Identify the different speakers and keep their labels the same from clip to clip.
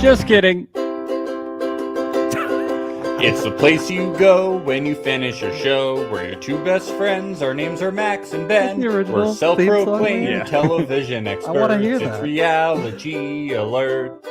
Speaker 1: Just kidding.
Speaker 2: It's the place you go when you finish your show. We're your two best friends. Our names are Max and Ben.
Speaker 3: The original
Speaker 2: We're self-proclaimed
Speaker 1: theme song,
Speaker 2: television experts.
Speaker 3: I wanna hear
Speaker 2: It's
Speaker 3: that.
Speaker 2: Reality Alert.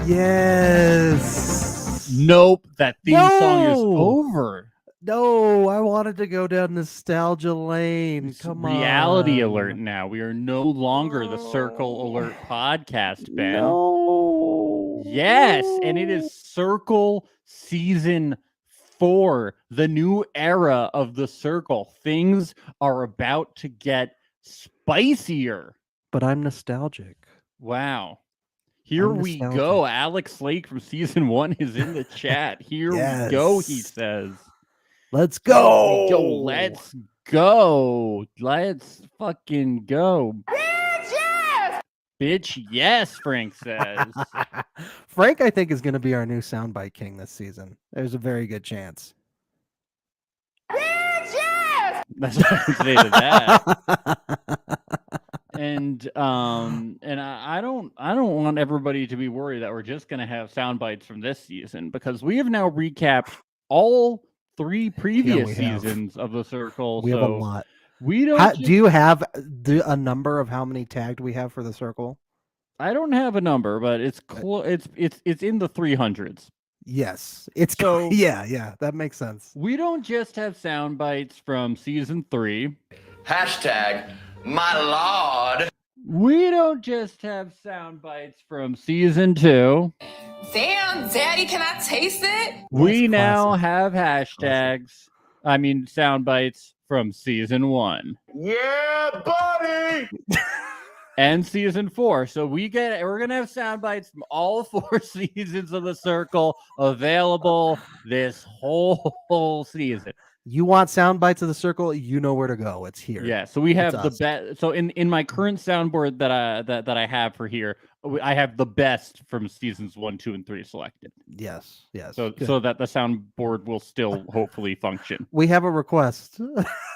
Speaker 3: Yes.
Speaker 1: Nope, that theme song is
Speaker 3: No!
Speaker 1: over.
Speaker 3: No, I wanted to go down nostalgia lane.
Speaker 1: It's
Speaker 3: Come
Speaker 1: Reality
Speaker 3: on.
Speaker 1: Alert now. We are no longer the Circle Alert podcast, Ben.
Speaker 3: No.
Speaker 1: Yes, and it is Circle Season 4, the new era of the Circle. Things are about to get spicier.
Speaker 3: But I'm nostalgic.
Speaker 1: Wow. Here
Speaker 3: I'm
Speaker 1: we
Speaker 3: nostalgic.
Speaker 1: go. Alex Lake from Season 1 is in the chat. Here we go, he
Speaker 3: Yes.
Speaker 1: says.
Speaker 3: Let's go.
Speaker 1: Yo, let's go. Let's fucking go. Bitch, yes, Frank says.
Speaker 3: Frank, I think, is going to be our new soundbite king this season. There's a very good chance.
Speaker 1: That's what I can say to that. And I don't want everybody to be worried that we're just gonna have sound bites from this season, because we have now recapped all 3 previous
Speaker 3: we have.
Speaker 1: seasons of the Circle.
Speaker 3: We
Speaker 1: so
Speaker 3: have a lot.
Speaker 1: We don't.
Speaker 3: Do you have a number of how many tagged we have for the Circle?
Speaker 1: I don't have a number, but it's it's in the 300s.
Speaker 3: Yes, it's
Speaker 1: So-
Speaker 3: yeah, that makes sense.
Speaker 1: We don't just have sound bites from season 3.
Speaker 4: Hashtag my lord.
Speaker 1: We don't just have sound bites from season 2.
Speaker 5: Damn, Daddy, can I taste it?
Speaker 1: We
Speaker 3: That's
Speaker 1: now
Speaker 3: classic.
Speaker 1: have hashtags. I mean, sound bites from season 1
Speaker 4: Yeah, buddy.
Speaker 1: and season 4. So we're gonna have sound bites from all 4 seasons of the Circle available this whole season.
Speaker 3: You want sound bites of the Circle? You know where to go. It's here.
Speaker 1: Yeah. So we have
Speaker 3: It's
Speaker 1: the
Speaker 3: us.
Speaker 1: best. So in my current soundboard that I have for here, I have the best from seasons 1, 2, and 3 selected.
Speaker 3: Yes.
Speaker 1: So
Speaker 3: Good.
Speaker 1: so that the soundboard will still hopefully function.
Speaker 3: We have a request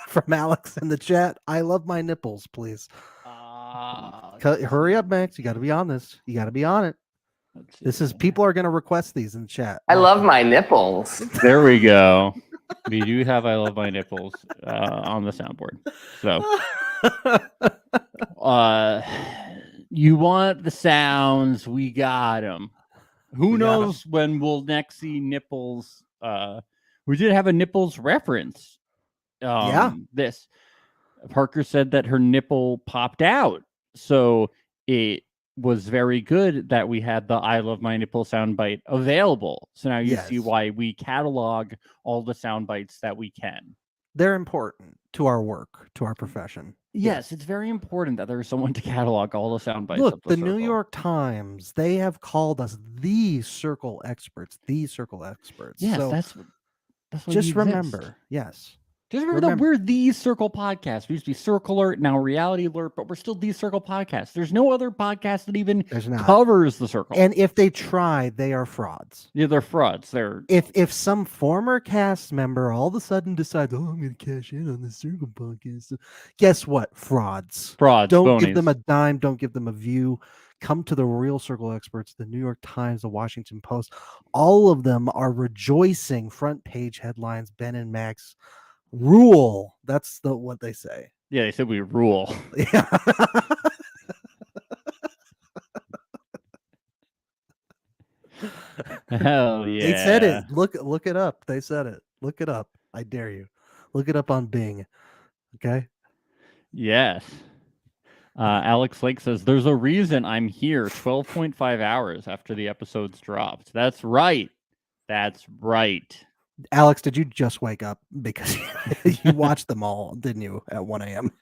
Speaker 3: from Alex in the chat. I love my nipples, please. Hurry up, Max. You got to be on this. You got to be on it.
Speaker 1: Let's see.
Speaker 3: This is people are going to request these in the chat.
Speaker 6: I love my nipples.
Speaker 1: There we go. We do have "I Love My Nipples" on the soundboard. So, you want the sounds? We got them. Who
Speaker 3: We got 'em.
Speaker 1: knows when we'll next see nipples? We did have a nipples reference.
Speaker 3: Yeah.
Speaker 1: This Parker said that her nipple popped out, so it was very good that we had the "I Love My Nipple" soundbite available. So now you see
Speaker 3: Yes.
Speaker 1: why we catalog all the sound bites that we can.
Speaker 3: They're important to our work, to our profession.
Speaker 1: Yes, it's very important that there's someone to catalog all the sound bites.
Speaker 3: Look,
Speaker 1: of
Speaker 3: the New
Speaker 1: Circle.
Speaker 3: York Times, they have called us the Circle experts. The Circle experts.
Speaker 1: Yes,
Speaker 3: so
Speaker 1: that's what
Speaker 3: just
Speaker 1: we exist.
Speaker 3: remember. Yes.
Speaker 1: Just remember that we're the Circle podcast. We used to be Circle Alert, now Reality Alert, but we're still the Circle podcast. There's no other podcast that even
Speaker 3: There's not.
Speaker 1: covers the Circle.
Speaker 3: And if they try, they are frauds.
Speaker 1: Yeah, they're frauds. They're
Speaker 3: If some former cast member all of a sudden decides, oh, I'm going to cash in on the Circle podcast, guess what? Frauds.
Speaker 1: frauds.
Speaker 3: Don't give
Speaker 1: phonies.
Speaker 3: them a dime. Don't give them a view. Come to the real Circle experts, the New York Times, the Washington Post. All of them are rejoicing. Front page headlines. Ben and Max rule. That's what they say.
Speaker 1: Yeah, they said we rule.
Speaker 3: Yeah.
Speaker 1: Hell yeah.
Speaker 3: They said it. Look it up. They said it. Look it up. I dare you. Look it up on Bing. Okay.
Speaker 1: Yes. Alex Lake says, there's a reason I'm here 12.5 hours after the episode's dropped. That's right. That's right.
Speaker 3: Alex, did you just wake up because you watched them all, didn't you, at 1 a.m.?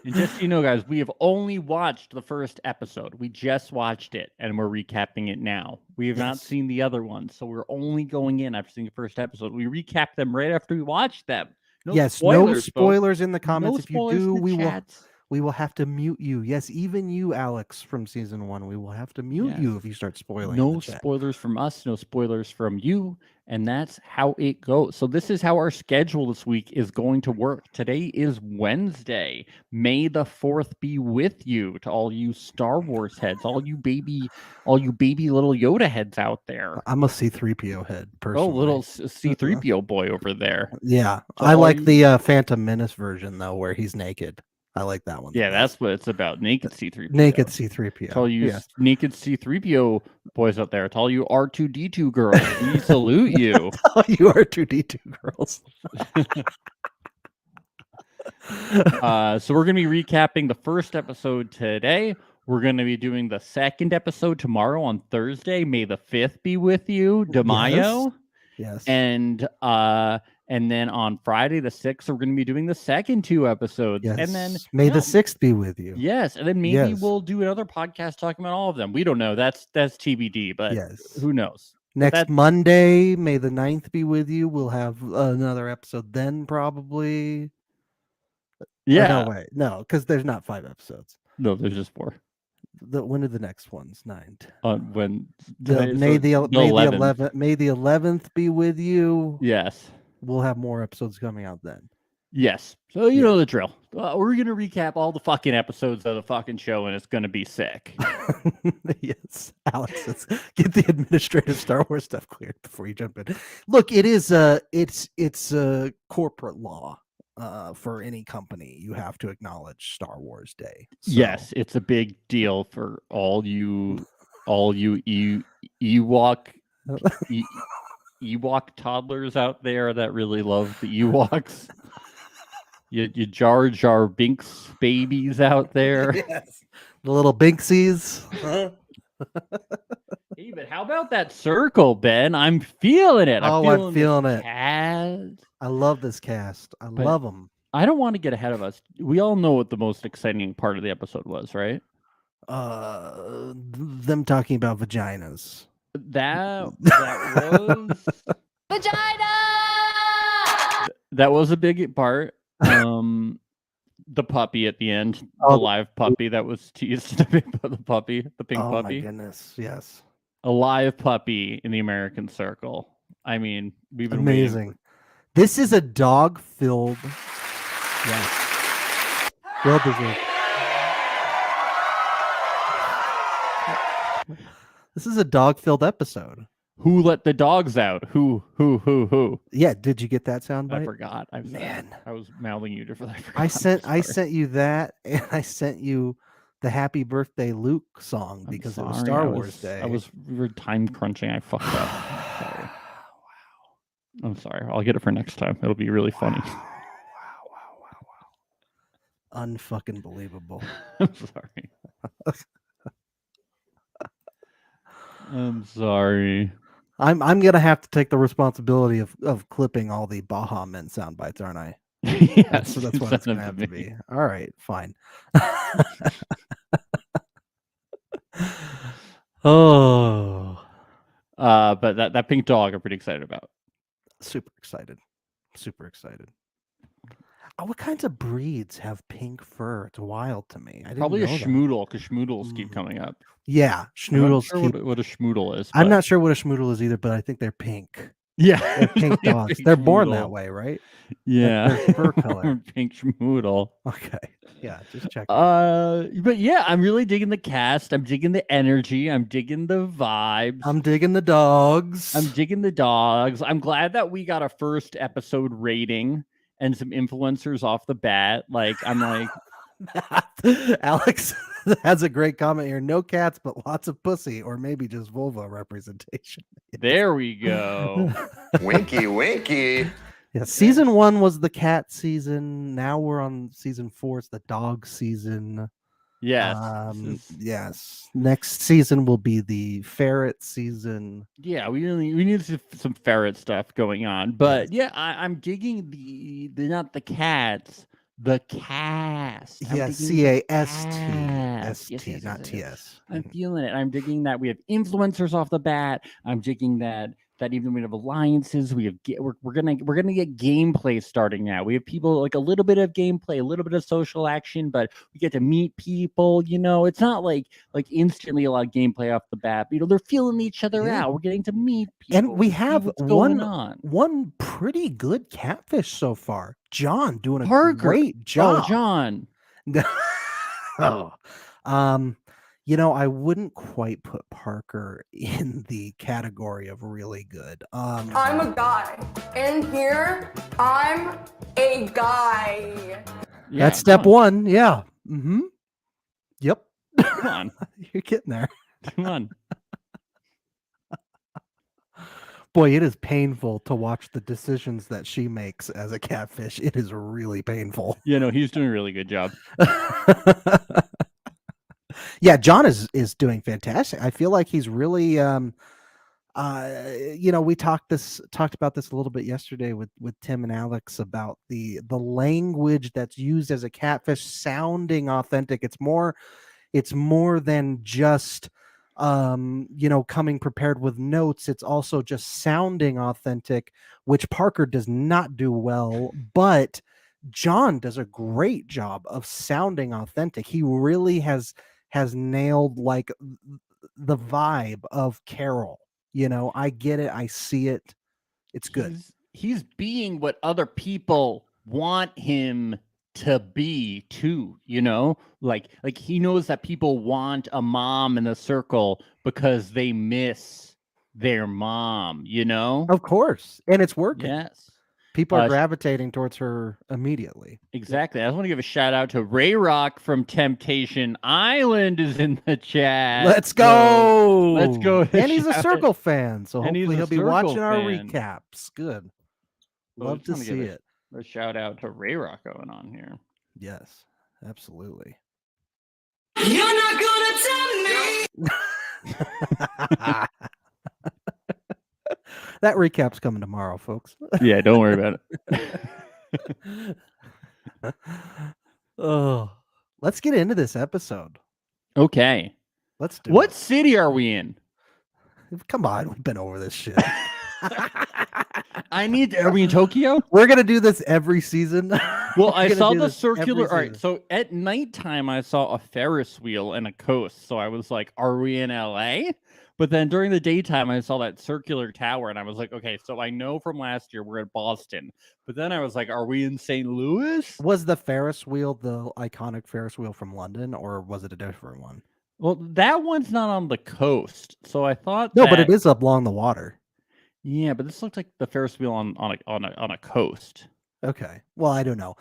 Speaker 1: And just so you know, guys, we have only watched the first episode. We just watched it, and we're recapping it now. We have not
Speaker 3: Yes.
Speaker 1: seen the other ones, so we're only going in after seeing the first episode. We recap them right after we watched them. No
Speaker 3: Yes,
Speaker 1: spoilers,
Speaker 3: no
Speaker 1: folks.
Speaker 3: spoilers in the comments.
Speaker 1: No
Speaker 3: If you
Speaker 1: spoilers
Speaker 3: do,
Speaker 1: in the
Speaker 3: we will
Speaker 1: chats.
Speaker 3: We will have to mute you. Yes, even you, Alex, from season 1. We will have to mute you
Speaker 1: Yes.
Speaker 3: if you start spoiling. in
Speaker 1: No
Speaker 3: the chat.
Speaker 1: spoilers from us, no spoilers from you, and that's how it goes. So this is how our schedule this week is going to work. Today is Wednesday. May the 4th be with you to all you Star Wars heads, all you baby little Yoda heads out there.
Speaker 3: I'm a C3PO head,
Speaker 1: Oh,
Speaker 3: personally.
Speaker 1: little C3PO boy over there.
Speaker 3: Yeah,
Speaker 1: So
Speaker 3: I
Speaker 1: all
Speaker 3: like
Speaker 1: you-
Speaker 3: the Phantom Menace version though, where he's naked. I like that one. the
Speaker 1: Yeah,
Speaker 3: best.
Speaker 1: that's what it's about. Naked C3PO.
Speaker 3: naked C3PO.
Speaker 1: To all you
Speaker 3: Yeah.
Speaker 1: naked C3PO boys out there, to all you R2D2 girls, we salute you.
Speaker 3: You are 2D2 girls.
Speaker 1: So we're going to be recapping the first episode today. We're going to be doing the second episode tomorrow on Thursday. May the 5th be with you, DeMaio.
Speaker 3: Yes.
Speaker 1: And then on Friday the 6th, we're going to be doing the second 2 episodes.
Speaker 3: Yes.
Speaker 1: And then
Speaker 3: May the
Speaker 1: no,
Speaker 3: 6th be with you.
Speaker 1: yes, and then maybe
Speaker 3: Yes.
Speaker 1: we'll do another podcast talking about all of them. We don't know. That's TBD, but
Speaker 3: Yes.
Speaker 1: who knows?
Speaker 3: Next
Speaker 1: that-
Speaker 3: Monday, May the 9th be with you. We'll have another episode then, probably.
Speaker 1: Yeah.
Speaker 3: No, wait. No, because there's not 5 episodes.
Speaker 1: No, there's just 4.
Speaker 3: When are the next ones? 9.
Speaker 1: When
Speaker 3: The,
Speaker 1: today-
Speaker 3: May
Speaker 1: so
Speaker 3: the
Speaker 1: 11th.
Speaker 3: 11th. May the 11th be with you.
Speaker 1: Yes.
Speaker 3: We'll have more episodes coming out then.
Speaker 1: Yes. So you
Speaker 3: Yeah.
Speaker 1: know the drill. We're gonna recap all the fucking episodes of the fucking show, and it's gonna be sick.
Speaker 3: Yes, Alex, let's get the administrative Star Wars stuff cleared before you jump in. Look, it is it's a corporate law for any company. You have to acknowledge Star Wars Day. So-
Speaker 1: Yes, it's a big deal for all you Ewok Ewok toddlers out there that really love the Ewoks. You Jar Jar Binks babies out there.
Speaker 3: Yes. The little Binksies.
Speaker 1: Hey, but how about that circle, Ben? I'm feeling it.
Speaker 3: Oh, I'm feeling it.
Speaker 1: Cast.
Speaker 3: I love this cast. I
Speaker 1: But-
Speaker 3: love them.
Speaker 1: I don't want to get ahead of us. We all know what the most exciting part of the episode was, right?
Speaker 3: Them talking about vaginas.
Speaker 1: That was
Speaker 5: Vagina!
Speaker 1: that was a big part. The puppy at the end, the
Speaker 3: Oh.
Speaker 1: live puppy that was teased, the puppy, the pink
Speaker 3: Oh my
Speaker 1: puppy,
Speaker 3: goodness! Yes,
Speaker 1: a live puppy in the American Circle. I mean, we've been waiting for-
Speaker 3: amazing. This is a dog-filled. Yes. Well deserved. This is a dog-filled episode.
Speaker 1: Who let the dogs out? Who?
Speaker 3: Yeah, did you get that sound
Speaker 1: I
Speaker 3: bite?
Speaker 1: forgot.
Speaker 3: Man.
Speaker 1: I was mouthing you for that.
Speaker 3: I
Speaker 1: Sorry.
Speaker 3: sent you that, and I sent you the Happy Birthday Luke song
Speaker 1: I'm
Speaker 3: because it was
Speaker 1: sorry,
Speaker 3: Star
Speaker 1: I
Speaker 3: Wars
Speaker 1: was-
Speaker 3: Day.
Speaker 1: we were time crunching. I fucked up. I'm sorry. I'm sorry. I'll get it for next time. It'll be really funny.
Speaker 3: Wow. Unfucking believable.
Speaker 1: I'm sorry. I'm sorry.
Speaker 3: I'm gonna have to take the responsibility of clipping all the Baja Men sound bites, aren't I?
Speaker 1: Yes,
Speaker 3: That's what it's gonna have to be. All right, fine. Oh,
Speaker 1: But that pink dog, I'm pretty excited about.
Speaker 3: super excited. Super excited. Oh, what kinds of breeds have pink fur? It's wild to me. I didn't
Speaker 1: Probably a
Speaker 3: know that.
Speaker 1: schmoodle because schmoodles keep
Speaker 3: Mm.
Speaker 1: coming up.
Speaker 3: Yeah,
Speaker 1: I'm not
Speaker 3: schnoodles.
Speaker 1: sure
Speaker 3: keep-
Speaker 1: what a schmoodle is.
Speaker 3: I'm
Speaker 1: but-
Speaker 3: not sure what a schmoodle is either, but I think they're pink.
Speaker 1: Yeah,
Speaker 3: They're pink
Speaker 1: a
Speaker 3: dogs.
Speaker 1: pink
Speaker 3: They're born that
Speaker 1: schmoodle.
Speaker 3: way, right?
Speaker 1: Yeah,
Speaker 3: their fur color.
Speaker 1: pink schmoodle.
Speaker 3: Okay. Yeah, just check.
Speaker 1: But yeah, I'm really digging the cast. I'm digging the energy. I'm digging the vibes.
Speaker 3: I'm digging the dogs.
Speaker 1: I'm digging the dogs. I'm glad that we got a first episode rating and some influencers off the bat. Like, I'm like,
Speaker 3: Alex has a great comment here. No cats, but lots of pussy, or maybe just vulva representation.
Speaker 1: there we go.
Speaker 4: Winky, winky.
Speaker 3: Yeah, season 1 was the cat season. Now we're on season 4. It's the dog season.
Speaker 1: Yes.
Speaker 3: Yes. Next season will be the ferret season.
Speaker 1: Yeah, we need some ferret stuff going on. But yeah, I'm digging the not the cats, the cast. I'm
Speaker 3: Yeah,
Speaker 1: digging the
Speaker 3: CAST.
Speaker 1: cast.
Speaker 3: ST, not TS.
Speaker 1: I'm feeling it. I'm digging that we have influencers off the bat. I'm digging that that even we have alliances. We have we're gonna get gameplay starting now. We have people like a little bit of gameplay, a little bit of social action, but we get to meet people. It's not like instantly a lot of gameplay off the bat. But, they're feeling each other
Speaker 3: Yeah.
Speaker 1: out. We're getting to meet people,
Speaker 3: And we
Speaker 1: see
Speaker 3: have
Speaker 1: what's going on.
Speaker 3: one pretty good catfish so far. John doing a
Speaker 1: Parker.
Speaker 3: great job.
Speaker 1: Oh, John.
Speaker 3: Oh. I wouldn't quite put Parker in the category of really good.
Speaker 6: I'm a guy. In here, I'm a guy.
Speaker 1: Yeah,
Speaker 3: that's step
Speaker 1: come on.
Speaker 3: 1. Yeah. Mm-hmm. Yep.
Speaker 1: Come on.
Speaker 3: You're getting there.
Speaker 1: Come on.
Speaker 3: Boy, it is painful to watch the decisions that she makes as a catfish. It is really painful.
Speaker 1: He's doing a really good job.
Speaker 3: Yeah, John is doing fantastic. I feel like he's really we talked about this a little bit yesterday with Tim and Alex about the language that's used as a catfish sounding authentic. It's more than just coming prepared with notes. It's also just sounding authentic, which Parker does not do well, but John does a great job of sounding authentic. He really has nailed like the vibe of Carol. I get it. I see it. It's good.
Speaker 1: He's being what other people want him to be too, like he knows that people want a mom in the circle because they miss their mom,
Speaker 3: Of course. And it's working.
Speaker 1: Yes.
Speaker 3: People are gravitating towards her immediately.
Speaker 1: Exactly. I just want to give a shout out to Ray Rock from Temptation Island is in the chat.
Speaker 3: Let's go.
Speaker 1: Let's go.
Speaker 3: And he's a Circle fan, so
Speaker 1: And he's
Speaker 3: hopefully
Speaker 1: a
Speaker 3: he'll be
Speaker 1: Circle
Speaker 3: watching our
Speaker 1: fan.
Speaker 3: recaps. Good.
Speaker 1: So
Speaker 3: Love
Speaker 1: just
Speaker 3: to
Speaker 1: wanna give
Speaker 3: see
Speaker 1: a-
Speaker 3: it.
Speaker 1: A shout out to Ray Rock going on here.
Speaker 3: Yes, absolutely.
Speaker 5: You're not gonna tell me.
Speaker 3: That recap's coming tomorrow, folks.
Speaker 1: Yeah, don't worry about it.
Speaker 3: Oh, let's get into this episode.
Speaker 1: Okay.
Speaker 3: Let's do
Speaker 1: What
Speaker 3: it.
Speaker 1: city are we in?
Speaker 3: Come on, we've been over this shit.
Speaker 1: Are we in Tokyo?
Speaker 3: We're gonna do this every season.
Speaker 1: Well,
Speaker 3: We're
Speaker 1: I
Speaker 3: gonna
Speaker 1: saw
Speaker 3: do
Speaker 1: the
Speaker 3: this
Speaker 1: circular.
Speaker 3: every
Speaker 1: All right,
Speaker 3: season.
Speaker 1: so at nighttime, I saw a Ferris wheel and a coast. So I was like, "Are we in LA?" But then during the daytime, I saw that circular tower, and I was like, "Okay, so I know from last year we're in Boston." But then I was like, "Are we in St. Louis?"
Speaker 3: Was the Ferris wheel the iconic Ferris wheel from London, or was it a different one?
Speaker 1: Well, that one's not on the coast, so I thought
Speaker 3: No, but
Speaker 1: that-
Speaker 3: it is up along the water.
Speaker 1: Yeah, but this looks like the Ferris wheel on a coast.
Speaker 3: Okay. Well, I don't know.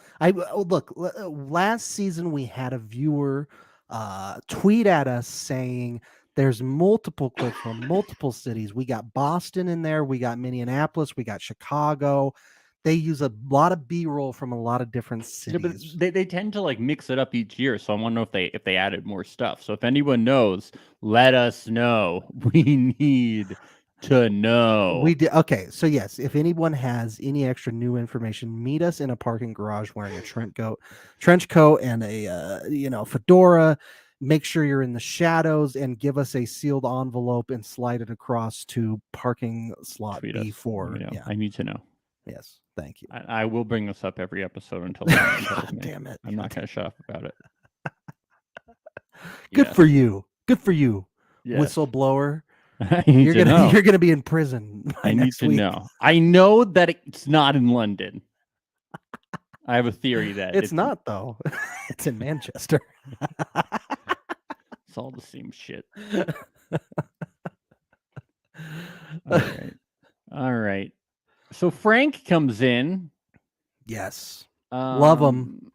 Speaker 3: Look. Last season we had a viewer tweet at us saying there's multiple clips from multiple cities. We got Boston in there. We got Minneapolis. We got Chicago. They use a lot of B-roll from a lot of different
Speaker 1: Yeah, but
Speaker 3: cities.
Speaker 1: they tend to like mix it up each year, so I want to know if they added more stuff. So if anyone knows, let us know. We need to know.
Speaker 3: We did okay. So yes, if anyone has any extra new information, meet us in a parking garage wearing a trench coat and a fedora. Make sure you're in the shadows and give us a sealed envelope and slide it across to parking slot
Speaker 1: Tweet us.
Speaker 3: B4. Yeah.
Speaker 1: I need to know.
Speaker 3: Yes. Thank you.
Speaker 1: I will bring this up every episode until someone tells
Speaker 3: God
Speaker 1: me.
Speaker 3: damn it.
Speaker 1: I'm not going to shut up about it.
Speaker 3: Good
Speaker 1: Yes.
Speaker 3: for you. Good for you.
Speaker 1: Yes.
Speaker 3: Whistleblower.
Speaker 1: I need
Speaker 3: You're
Speaker 1: to
Speaker 3: gonna
Speaker 1: know.
Speaker 3: you're gonna be in prison by
Speaker 1: I need
Speaker 3: next
Speaker 1: to
Speaker 3: week.
Speaker 1: know. I know that it's not in London. I have a theory that
Speaker 3: It's not though. It's in Manchester.
Speaker 1: It's all the same shit. All right. All right. So Frank comes in.
Speaker 3: Yes. Love 'em.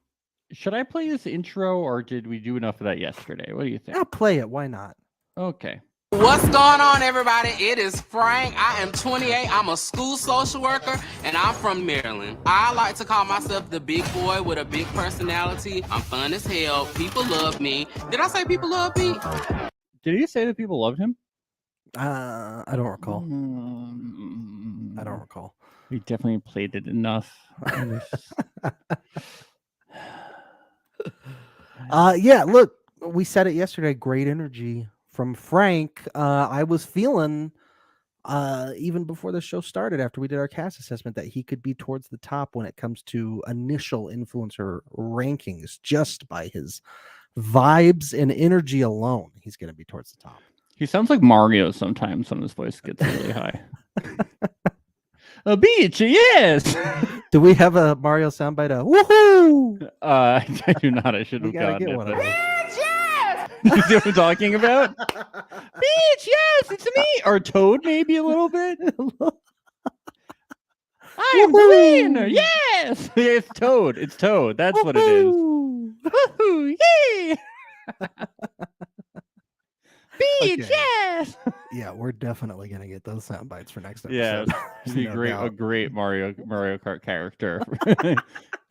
Speaker 1: Should I play this intro or did we do enough of that yesterday? What do you think?
Speaker 3: Yeah, play it. Why not?
Speaker 1: Okay.
Speaker 7: What's going on, everybody? It is Frank. I am 28. I'm a school social worker, and I'm from Maryland. I like to call myself the big boy with a big personality. I'm fun as hell. People love me. Did I say people love me?
Speaker 1: Did he say that people loved him?
Speaker 3: I don't recall.
Speaker 1: Mm,
Speaker 3: I don't recall.
Speaker 1: We definitely played it enough.
Speaker 3: Yeah, look, we said it yesterday. Great energy from Frank. I was feeling even before the show started, after we did our cast assessment, that he could be towards the top when it comes to initial influencer rankings, just by his vibes and energy alone. He's going to be towards the top.
Speaker 1: He sounds like Mario sometimes when his voice gets really high. A beach, yes.
Speaker 3: Do we have a Mario soundbite? Woohoo!
Speaker 1: I do not. I should
Speaker 3: We
Speaker 1: have
Speaker 3: gotta
Speaker 1: gotten
Speaker 3: get
Speaker 1: it.
Speaker 3: one
Speaker 1: but-
Speaker 3: of those.
Speaker 1: You see what I'm talking about? Beach, yes, it's me. Or Toad, maybe a little bit. I am the
Speaker 3: Woohoo!
Speaker 1: winner. Yes, it's Toad. It's Toad. That's what it is.
Speaker 3: Woohoo!
Speaker 1: Woohoo! Yay! Beach,
Speaker 3: Okay.
Speaker 1: yes.
Speaker 3: Yeah, we're definitely gonna get those sound bites for next episode.
Speaker 1: Yeah,
Speaker 3: There's
Speaker 1: be
Speaker 3: no
Speaker 1: great. A
Speaker 3: doubt.
Speaker 1: great Mario Kart character.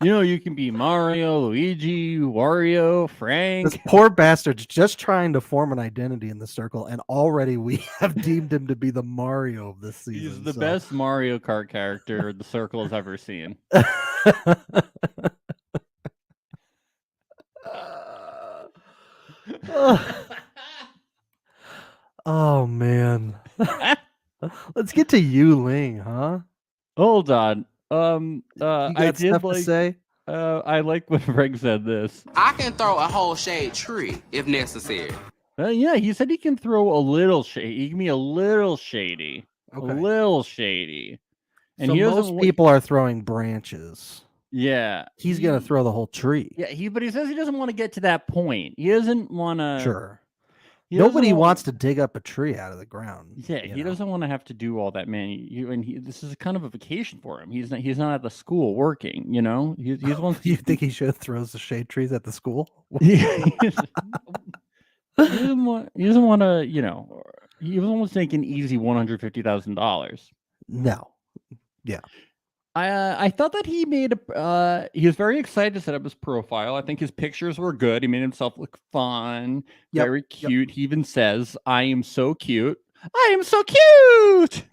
Speaker 1: You can be Mario, Luigi, Wario, Frank.
Speaker 3: This poor bastard's just trying to form an identity in the circle, and already we have deemed him to be the Mario of this season.
Speaker 1: He's the
Speaker 3: so-
Speaker 1: best Mario Kart character the circle has ever seen.
Speaker 3: Oh man. Let's get to Yu Ling, huh?
Speaker 1: Hold on.
Speaker 3: You
Speaker 1: I
Speaker 3: got
Speaker 1: did
Speaker 3: stuff to
Speaker 1: like.
Speaker 3: say?
Speaker 1: I like when Greg said this.
Speaker 7: I can throw a whole shade tree if necessary.
Speaker 1: Yeah, he said he can throw a little shade. He can be a little shady,
Speaker 3: Okay.
Speaker 1: a little shady. And
Speaker 3: So
Speaker 1: he doesn't
Speaker 3: most
Speaker 1: wa-
Speaker 3: people are throwing branches.
Speaker 1: Yeah,
Speaker 3: He's gonna throw the whole tree.
Speaker 1: Yeah, but he says he doesn't want to get to that point. He doesn't want to.
Speaker 3: Sure.
Speaker 1: he doesn't
Speaker 3: Nobody
Speaker 1: wa-
Speaker 3: wants to dig up a tree out of the ground.
Speaker 1: Yeah,
Speaker 3: you
Speaker 1: he
Speaker 3: know?
Speaker 1: doesn't want to have to do all that, man. This is kind of a vacation for him. He's not at the school working. He's one.
Speaker 3: You think he should throw the shade trees at the school?
Speaker 1: He doesn't want to. He was almost making easy $150,000.
Speaker 3: No.
Speaker 1: I thought that he made he was very excited to set up his profile. I think his pictures were good. He made himself look fun,
Speaker 3: Yep,
Speaker 1: very
Speaker 3: yep.
Speaker 1: cute. He even says, "I am so cute. I am so cute.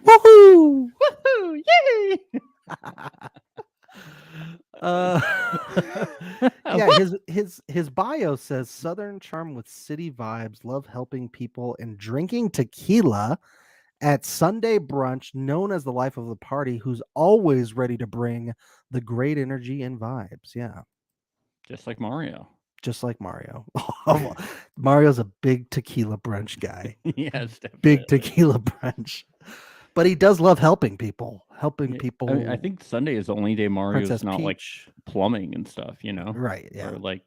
Speaker 3: Woohoo!
Speaker 1: Woohoo! Yay!"
Speaker 3: Yeah, his bio says Southern charm with city vibes, love helping people and drinking tequila at Sunday brunch, known as the life of the party, who's always ready to bring the great energy and vibes. Yeah,
Speaker 1: Just like Mario.
Speaker 3: just like Mario. Mario's a big tequila brunch guy.
Speaker 1: Yes,
Speaker 3: Big
Speaker 1: definitely.
Speaker 3: tequila brunch. But he does love helping people. Helping
Speaker 1: Yeah,
Speaker 3: people.
Speaker 1: I mean, I think Sunday is the only day Mario's
Speaker 3: Princess
Speaker 1: not like
Speaker 3: Peach.
Speaker 1: plumbing and stuff,
Speaker 3: Right, yeah.
Speaker 1: or like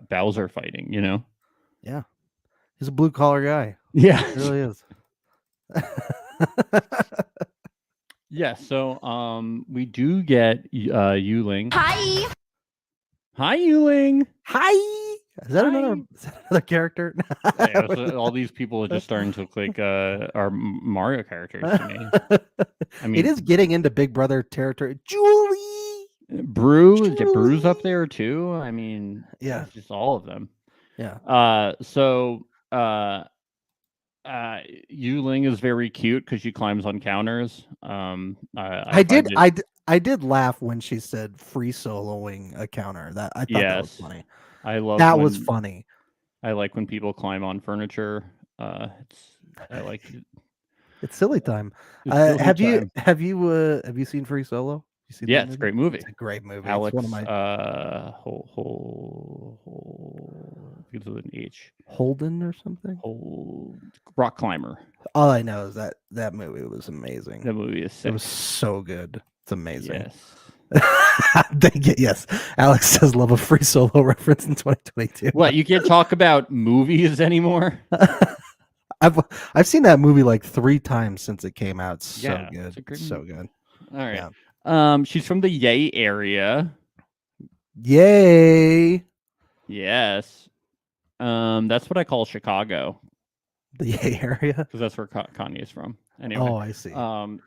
Speaker 1: Bowser fighting,
Speaker 3: He's a blue collar guy.
Speaker 1: Yeah.
Speaker 3: He really is.
Speaker 1: Yeah, so we do get Yuling.
Speaker 6: Hi.
Speaker 1: Hi, Yuling.
Speaker 3: Hi. Is that another character?
Speaker 1: Yeah, so all these people are just starting to look like our Mario characters to me. I mean,
Speaker 3: it is getting into Big Brother territory. Julie.
Speaker 1: Brew's up there too. I mean,
Speaker 3: Yeah.
Speaker 1: it's just all of them.
Speaker 3: Yeah.
Speaker 1: So Yuling is very cute because she climbs on counters.
Speaker 3: I did laugh when she said free soloing a counter. That I thought that was
Speaker 1: Yes.
Speaker 3: funny.
Speaker 1: I love
Speaker 3: That was
Speaker 1: when-
Speaker 3: funny.
Speaker 1: I like when people climb on furniture. I like it.
Speaker 3: It's silly time.
Speaker 1: It's silly
Speaker 3: Have
Speaker 1: time.
Speaker 3: you seen Free Solo? You seen
Speaker 1: Yeah,
Speaker 3: that
Speaker 1: it's a
Speaker 3: movie?
Speaker 1: great movie.
Speaker 3: It's a great movie.
Speaker 1: Alex,
Speaker 3: it's one of my
Speaker 1: begins with an H.
Speaker 3: Holden or something.
Speaker 1: Rock climber.
Speaker 3: All I know is that movie was amazing.
Speaker 1: That movie is sick.
Speaker 3: It was so good. It's amazing.
Speaker 1: Yes.
Speaker 3: Yes. Alex says love a Free Solo reference in 2022.
Speaker 1: What, you can't talk about movies anymore?
Speaker 3: I've seen that movie like 3 times since it came out. It's so
Speaker 1: Yeah,
Speaker 3: good.
Speaker 1: it's a great
Speaker 3: So
Speaker 1: movie.
Speaker 3: good.
Speaker 1: All right.
Speaker 3: Yeah.
Speaker 1: She's from the Yay area.
Speaker 3: Yay.
Speaker 1: Yes. That's what I call Chicago
Speaker 3: The Yay area.
Speaker 1: because that's where Kanye is from. Anyway.
Speaker 3: Oh, I see.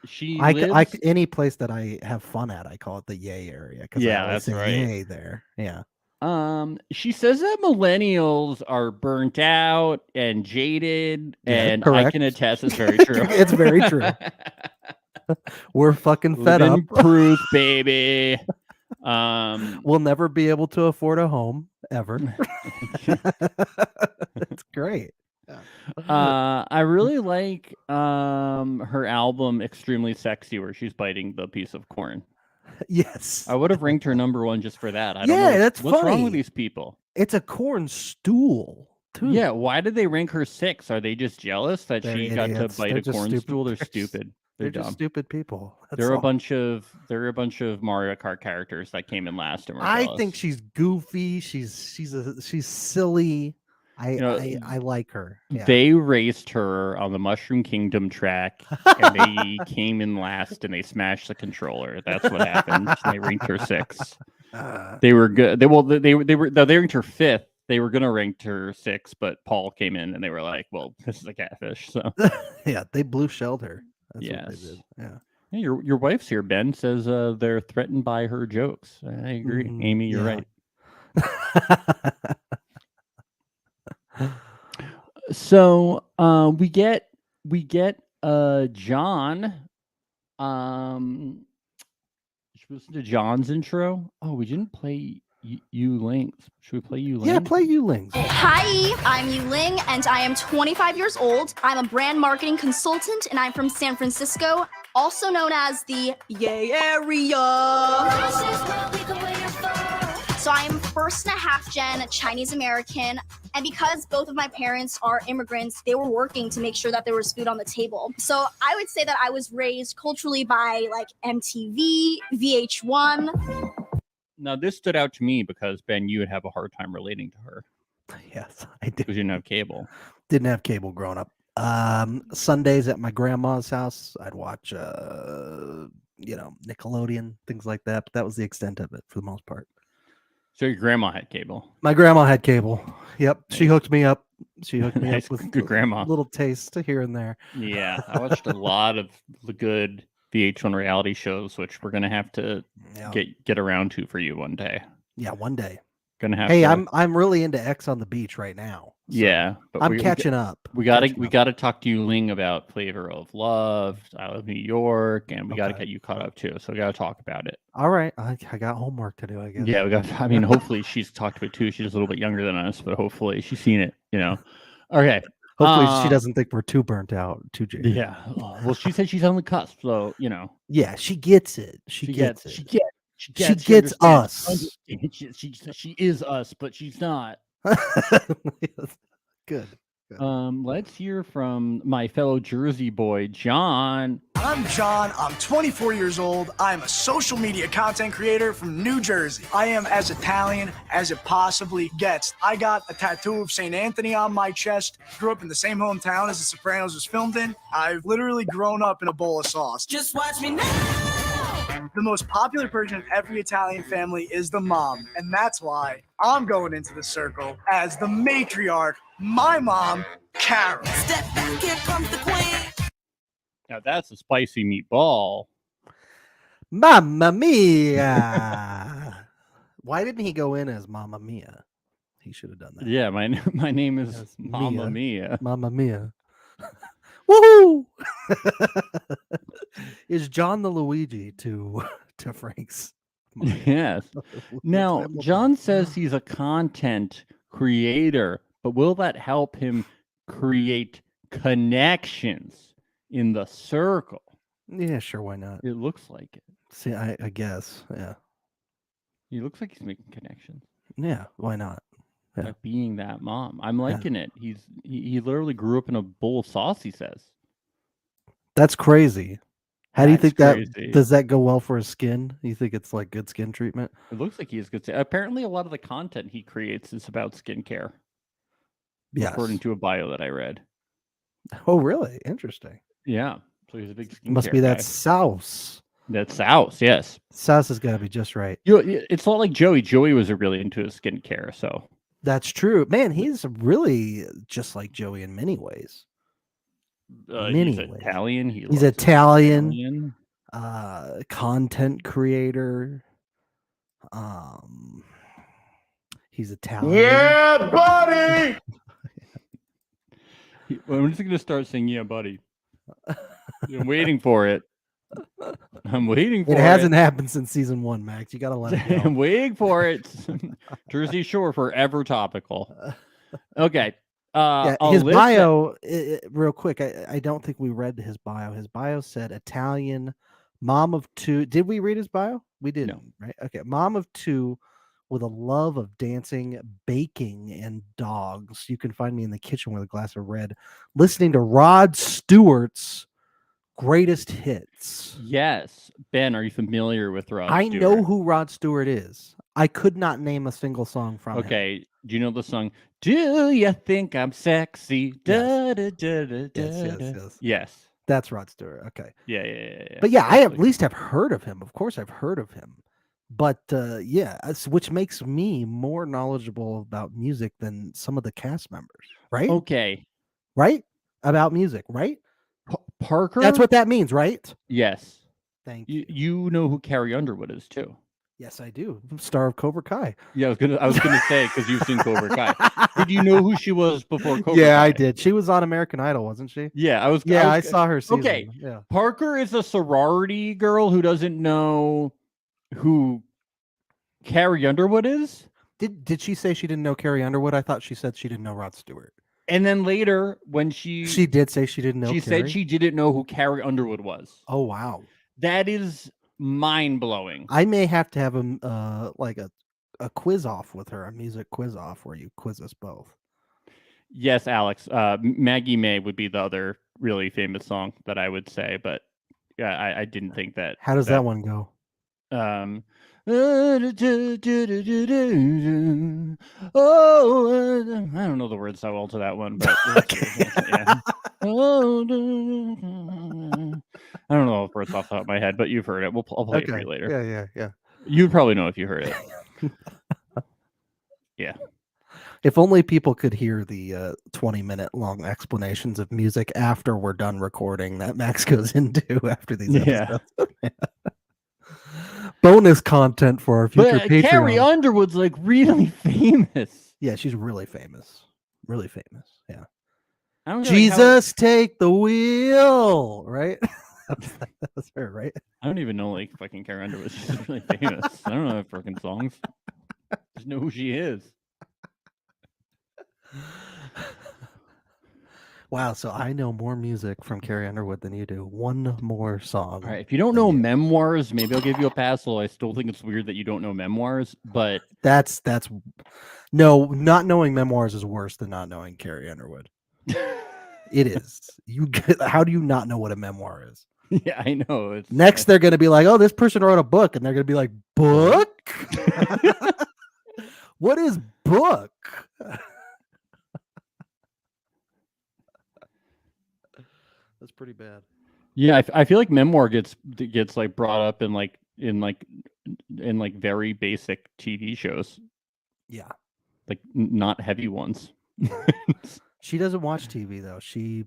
Speaker 1: She
Speaker 3: I
Speaker 1: lives.
Speaker 3: any place that I have fun at, I call it the Yay area.
Speaker 1: Yeah,
Speaker 3: I always
Speaker 1: that's
Speaker 3: say
Speaker 1: right.
Speaker 3: Yay there. Yeah.
Speaker 1: She says that millennials are burnt out and jaded,
Speaker 3: Yeah,
Speaker 1: and I
Speaker 3: correct.
Speaker 1: can attest it's very true.
Speaker 3: It's very true. We're fucking fed up.
Speaker 1: Living proof, baby. Um,
Speaker 3: We'll never be able to afford a home ever. It's great.
Speaker 1: I really like her album "Extremely Sexy," where she's biting the piece of corn.
Speaker 3: Yes.
Speaker 1: I would have ranked her number one just for that. I don't know
Speaker 3: Yeah, that's
Speaker 1: what's wrong
Speaker 3: funny.
Speaker 1: with these people.
Speaker 3: It's a corn stool, too.
Speaker 1: Yeah, why did they rank her 6? Are they just jealous that
Speaker 3: They're
Speaker 1: she got to
Speaker 3: idiots.
Speaker 1: bite
Speaker 3: They're
Speaker 1: a
Speaker 3: just
Speaker 1: corn
Speaker 3: stupid.
Speaker 1: stool? They're
Speaker 3: They're
Speaker 1: stupid.
Speaker 3: They're
Speaker 1: They're
Speaker 3: just
Speaker 1: dumb.
Speaker 3: stupid people. That's
Speaker 1: There are
Speaker 3: all.
Speaker 1: a bunch of Mario Kart characters that came in last and were
Speaker 3: I
Speaker 1: jealous.
Speaker 3: think she's goofy. She's silly.
Speaker 1: know,
Speaker 3: I like her. Yeah.
Speaker 1: They raced her on the Mushroom Kingdom track, and they came in last, and they smashed the controller. That's what happened. They ranked her 6. They were good. They ranked her 5th. They were gonna rank her 6, but Paul came in, and they were like, "Well, this is a catfish." So
Speaker 3: Yeah, they blue shelled her. That's what
Speaker 1: yes,
Speaker 3: they did. Yeah.
Speaker 1: Hey, your wife's here. Ben says they're threatened by her jokes. I agree,
Speaker 3: Mhm,
Speaker 1: Amy. You're
Speaker 3: yeah.
Speaker 1: right. So we get John. Should we listen to John's intro? Oh, we didn't play Yu Ling. Should we play Yu Ling?
Speaker 3: Yeah, play Yu-Lings.
Speaker 8: Hi, I'm Yu Ling, and I am 25 years old. I'm a brand marketing consultant, and I'm from San Francisco, also known as the Yay Area. So I am first and a half gen Chinese American, and because both of my parents are immigrants, they were working to make sure that there was food on the table. So I would say that I was raised culturally by like MTV, VH1.
Speaker 1: Now this stood out to me because Ben, you would have a hard time relating to her
Speaker 3: Yes, I did.
Speaker 1: because you didn't have cable.
Speaker 3: Didn't have cable growing up. Sundays at my grandma's house, I'd watch Nickelodeon, things like that. But that was the extent of it for the most part.
Speaker 1: So your grandma had cable.
Speaker 3: My grandma had cable. Yep, she hooked me up. She hooked me
Speaker 1: Nice,
Speaker 3: up with
Speaker 1: good grandma.
Speaker 3: little taste here and there.
Speaker 1: Yeah, I watched a lot of the good VH1 reality shows, which we're gonna have to
Speaker 3: Yeah,
Speaker 1: get around to for you one day.
Speaker 3: yeah, one day.
Speaker 1: Gonna have.
Speaker 3: Hey,
Speaker 1: to,
Speaker 3: I'm really into X on the Beach right now. so
Speaker 1: Yeah, but
Speaker 3: I'm catching up.
Speaker 1: We gotta talk to you, Ling, about Flavor of Love, I Love New York, and we gotta
Speaker 3: Okay.
Speaker 1: get you caught up too. So we gotta talk about it.
Speaker 3: All right, I got homework to do. I guess.
Speaker 1: Yeah, we got. I mean, hopefully she's talked to it too. She's a little bit younger than us, but hopefully she's seen it. Okay.
Speaker 3: Hopefully she
Speaker 1: Uh,
Speaker 3: doesn't think we're too burnt out, too jaded.
Speaker 1: Yeah. Oh, well, she said she's on the cusp, so
Speaker 3: Yeah, she gets it. She gets it.
Speaker 1: She gets.
Speaker 3: She
Speaker 1: She
Speaker 3: gets
Speaker 1: understands.
Speaker 3: us.
Speaker 1: She is us, but she's not.
Speaker 3: Good.
Speaker 1: Let's hear from my fellow Jersey boy, John.
Speaker 9: I'm John. I'm 24 years old. I'm a social media content creator from New Jersey. I am as Italian as it possibly gets. I got a tattoo of St. Anthony on my chest. Grew up in the same hometown as The Sopranos was filmed in. I've literally grown up in a bowl of sauce.
Speaker 5: Just watch me now.
Speaker 9: The most popular person in every Italian family is the mom, and that's why I'm going into the circle as the matriarch, my mom, Carol.
Speaker 5: Step back, here comes the queen.
Speaker 1: Now that's a spicy meatball.
Speaker 3: Mamma mia! Why didn't he go in as Mamma Mia? He should have done that.
Speaker 1: Yeah, my name is
Speaker 3: Yes,
Speaker 1: Mamma Mia.
Speaker 3: Mamma Mia. Woohoo! Is John the Luigi to Frank's? Mario?
Speaker 1: Yes. Now,
Speaker 3: Hamilton.
Speaker 1: John says he's a content creator, but will that help him create connections in the circle?
Speaker 3: Yeah, sure, why not?
Speaker 1: It looks like it.
Speaker 3: See, I guess, yeah,
Speaker 1: He looks like he's making connections.
Speaker 3: yeah, why not? Yeah.
Speaker 1: Like being that mom. I'm liking it. He literally grew up in a bowl of sauce, he says.
Speaker 3: That's crazy. How do you
Speaker 1: That's
Speaker 3: think that
Speaker 1: crazy.
Speaker 3: does that go well for his skin? You think it's like good skin treatment?
Speaker 1: It looks like he has good. Apparently, a lot of the content he creates is about skincare,
Speaker 3: Yes.
Speaker 1: according to a bio that I read.
Speaker 3: Oh, really? Interesting.
Speaker 1: Yeah, so he's a big skincare.
Speaker 3: Must be that
Speaker 1: guy.
Speaker 3: sauce.
Speaker 1: That's South. Yes,
Speaker 3: Sauce has got to be just right.
Speaker 1: it's not like Joey. Joey was really into his skincare, so
Speaker 3: That's true. Man, he's really just like Joey in many ways. Many
Speaker 1: he's
Speaker 3: ways.
Speaker 1: Italian.
Speaker 3: He's
Speaker 1: loves his
Speaker 3: Italian. Content creator. He's Italian.
Speaker 4: Yeah, buddy.
Speaker 1: I'm just gonna start saying, "Yeah, buddy." I'm waiting for it. I'm waiting for it.
Speaker 3: It hasn't happened since season 1, Max. You gotta let it
Speaker 1: I'm
Speaker 3: go.
Speaker 1: waiting for it. Jersey Shore forever topical. Okay.
Speaker 3: Yeah, his bio, real quick. I don't think we read his bio. His bio said Italian, mom of two. Did we read his bio? We didn't, right? Okay, mom of two, with a love of dancing, baking, and dogs. You can find me in the kitchen with a glass of red, listening to Rod Stewart's greatest hits.
Speaker 1: Yes, Ben, are you familiar with Rod
Speaker 3: I
Speaker 1: Stewart?
Speaker 3: know who Rod Stewart is. I could not name a single song from him.
Speaker 1: Okay, do you know the song? Do you think I'm sexy?
Speaker 3: Yes.
Speaker 1: Da, da, da, da,
Speaker 3: Yes,
Speaker 1: da.
Speaker 3: yes.
Speaker 1: Yes.
Speaker 3: That's Rod Stewart. Okay.
Speaker 1: Yeah.
Speaker 3: But yeah, I at least have heard of him. Of course, I've heard of him. But which makes me more knowledgeable about music than some of the cast members, right?
Speaker 1: Okay.
Speaker 3: Right? About music, right?
Speaker 1: Parker?
Speaker 3: That's what that means, right?
Speaker 1: Yes.
Speaker 3: Thank you.
Speaker 1: You know who Carrie Underwood is too.
Speaker 3: Yes, I do. Star of Cobra Kai.
Speaker 1: Yeah, I was gonna say because you've seen Cobra Kai. Did you know who she was before Cobra
Speaker 3: Yeah,
Speaker 1: Kai?
Speaker 3: I did. She was on American Idol, wasn't she?
Speaker 1: Yeah,
Speaker 3: I saw her season.
Speaker 1: Okay.
Speaker 3: Yeah.
Speaker 1: Parker is a sorority girl who doesn't know who Carrie Underwood is.
Speaker 3: Did she say she didn't know Carrie Underwood? I thought she said she didn't know Rod Stewart.
Speaker 1: And then later, when she
Speaker 3: did say she didn't know.
Speaker 1: She said she didn't know who Carrie Underwood was.
Speaker 3: Oh wow,
Speaker 1: that is mind blowing.
Speaker 3: I may have to have a quiz off with her, a music quiz off where you quiz us both.
Speaker 1: Yes, Alex. Maggie May would be the other really famous song that I would say, but yeah, I didn't think that.
Speaker 3: How does that one go?
Speaker 1: Oh, I don't know the words so well to that one, but yeah. I don't know the words off the top of my head, but you've heard it. I'll play it for you later.
Speaker 3: Yeah.
Speaker 1: You'd probably know if you heard it. Yeah.
Speaker 3: If only people could hear the 20-minute long explanations of music after we're done recording that Max goes into after these episodes. Yeah. Bonus content for our future Patreon.
Speaker 1: Carrie Underwood's like really famous.
Speaker 3: Yeah, she's really famous. Really famous. Yeah.
Speaker 1: I don't
Speaker 3: Jesus, take the wheel. Right? That's her, right?
Speaker 1: I don't even know like fucking Carrie Underwood. She's really famous. I don't know her fucking songs. Just know who she is.
Speaker 3: Wow, so I know more music from Carrie Underwood than you do. One more song.
Speaker 1: All right, if you don't know Memoirs, maybe I'll give you a pass. Although I still think it's weird that you don't know Memoirs, but
Speaker 3: that's no, not knowing Memoirs is worse than not knowing Carrie Underwood. It is. How do you not know what a memoir is?
Speaker 1: Yeah, I know.
Speaker 3: Next, they're going to be like, "Oh, this person wrote a book," and they're going to be like, "Book? What is book?" That's pretty bad.
Speaker 1: Yeah, I feel like Memoir gets like brought up in very basic TV shows.
Speaker 3: Yeah,
Speaker 1: like not heavy ones.
Speaker 3: She doesn't watch TV though. She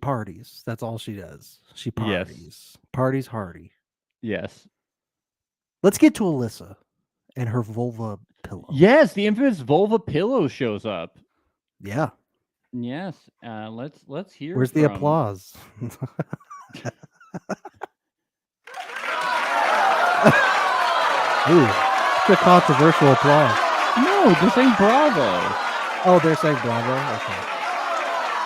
Speaker 3: parties. That's all she does. She parties. Yes. Parties hardy.
Speaker 1: Yes.
Speaker 3: Let's get to Alyssa and her vulva pillow.
Speaker 1: Yes, the infamous vulva pillow shows up.
Speaker 3: Yeah.
Speaker 1: Yes. Let's hear.
Speaker 3: Where's the applause? Ooh, it's a controversial applause.
Speaker 1: No, they're saying bravo.
Speaker 3: Oh, they're saying bravo? Okay.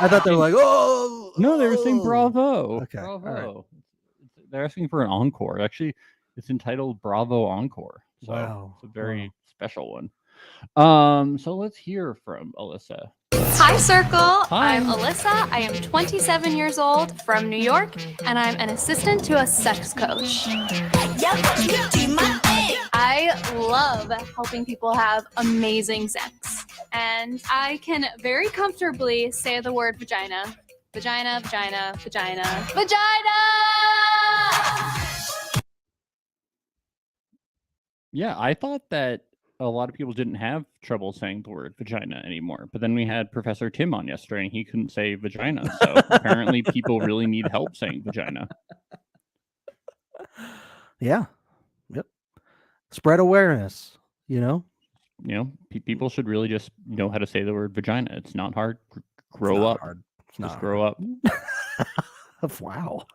Speaker 3: I thought they were like, oh.
Speaker 1: No, they were saying bravo.
Speaker 3: Okay.
Speaker 1: Bravo. Right. They're asking for an encore. Actually, it's entitled Bravo Encore. So
Speaker 3: wow.
Speaker 1: It's a very special one. So let's hear from Alyssa.
Speaker 10: Hi, Circle.
Speaker 1: Hi.
Speaker 10: I'm Alyssa. I am 27 years old from New York, and I'm an assistant to a sex coach. I love helping people have amazing sex, and I can very comfortably say the word vagina. Vagina, vagina, vagina, vagina!
Speaker 1: Yeah, I thought that a lot of people didn't have trouble saying the word vagina anymore. But then we had Professor Tim on yesterday and he couldn't say vagina. So apparently people really need help saying vagina.
Speaker 3: Yeah. Yep. Spread awareness,
Speaker 1: People should really just know how to say the word vagina. It's not hard. Grow up. Just grow up.
Speaker 3: Wow.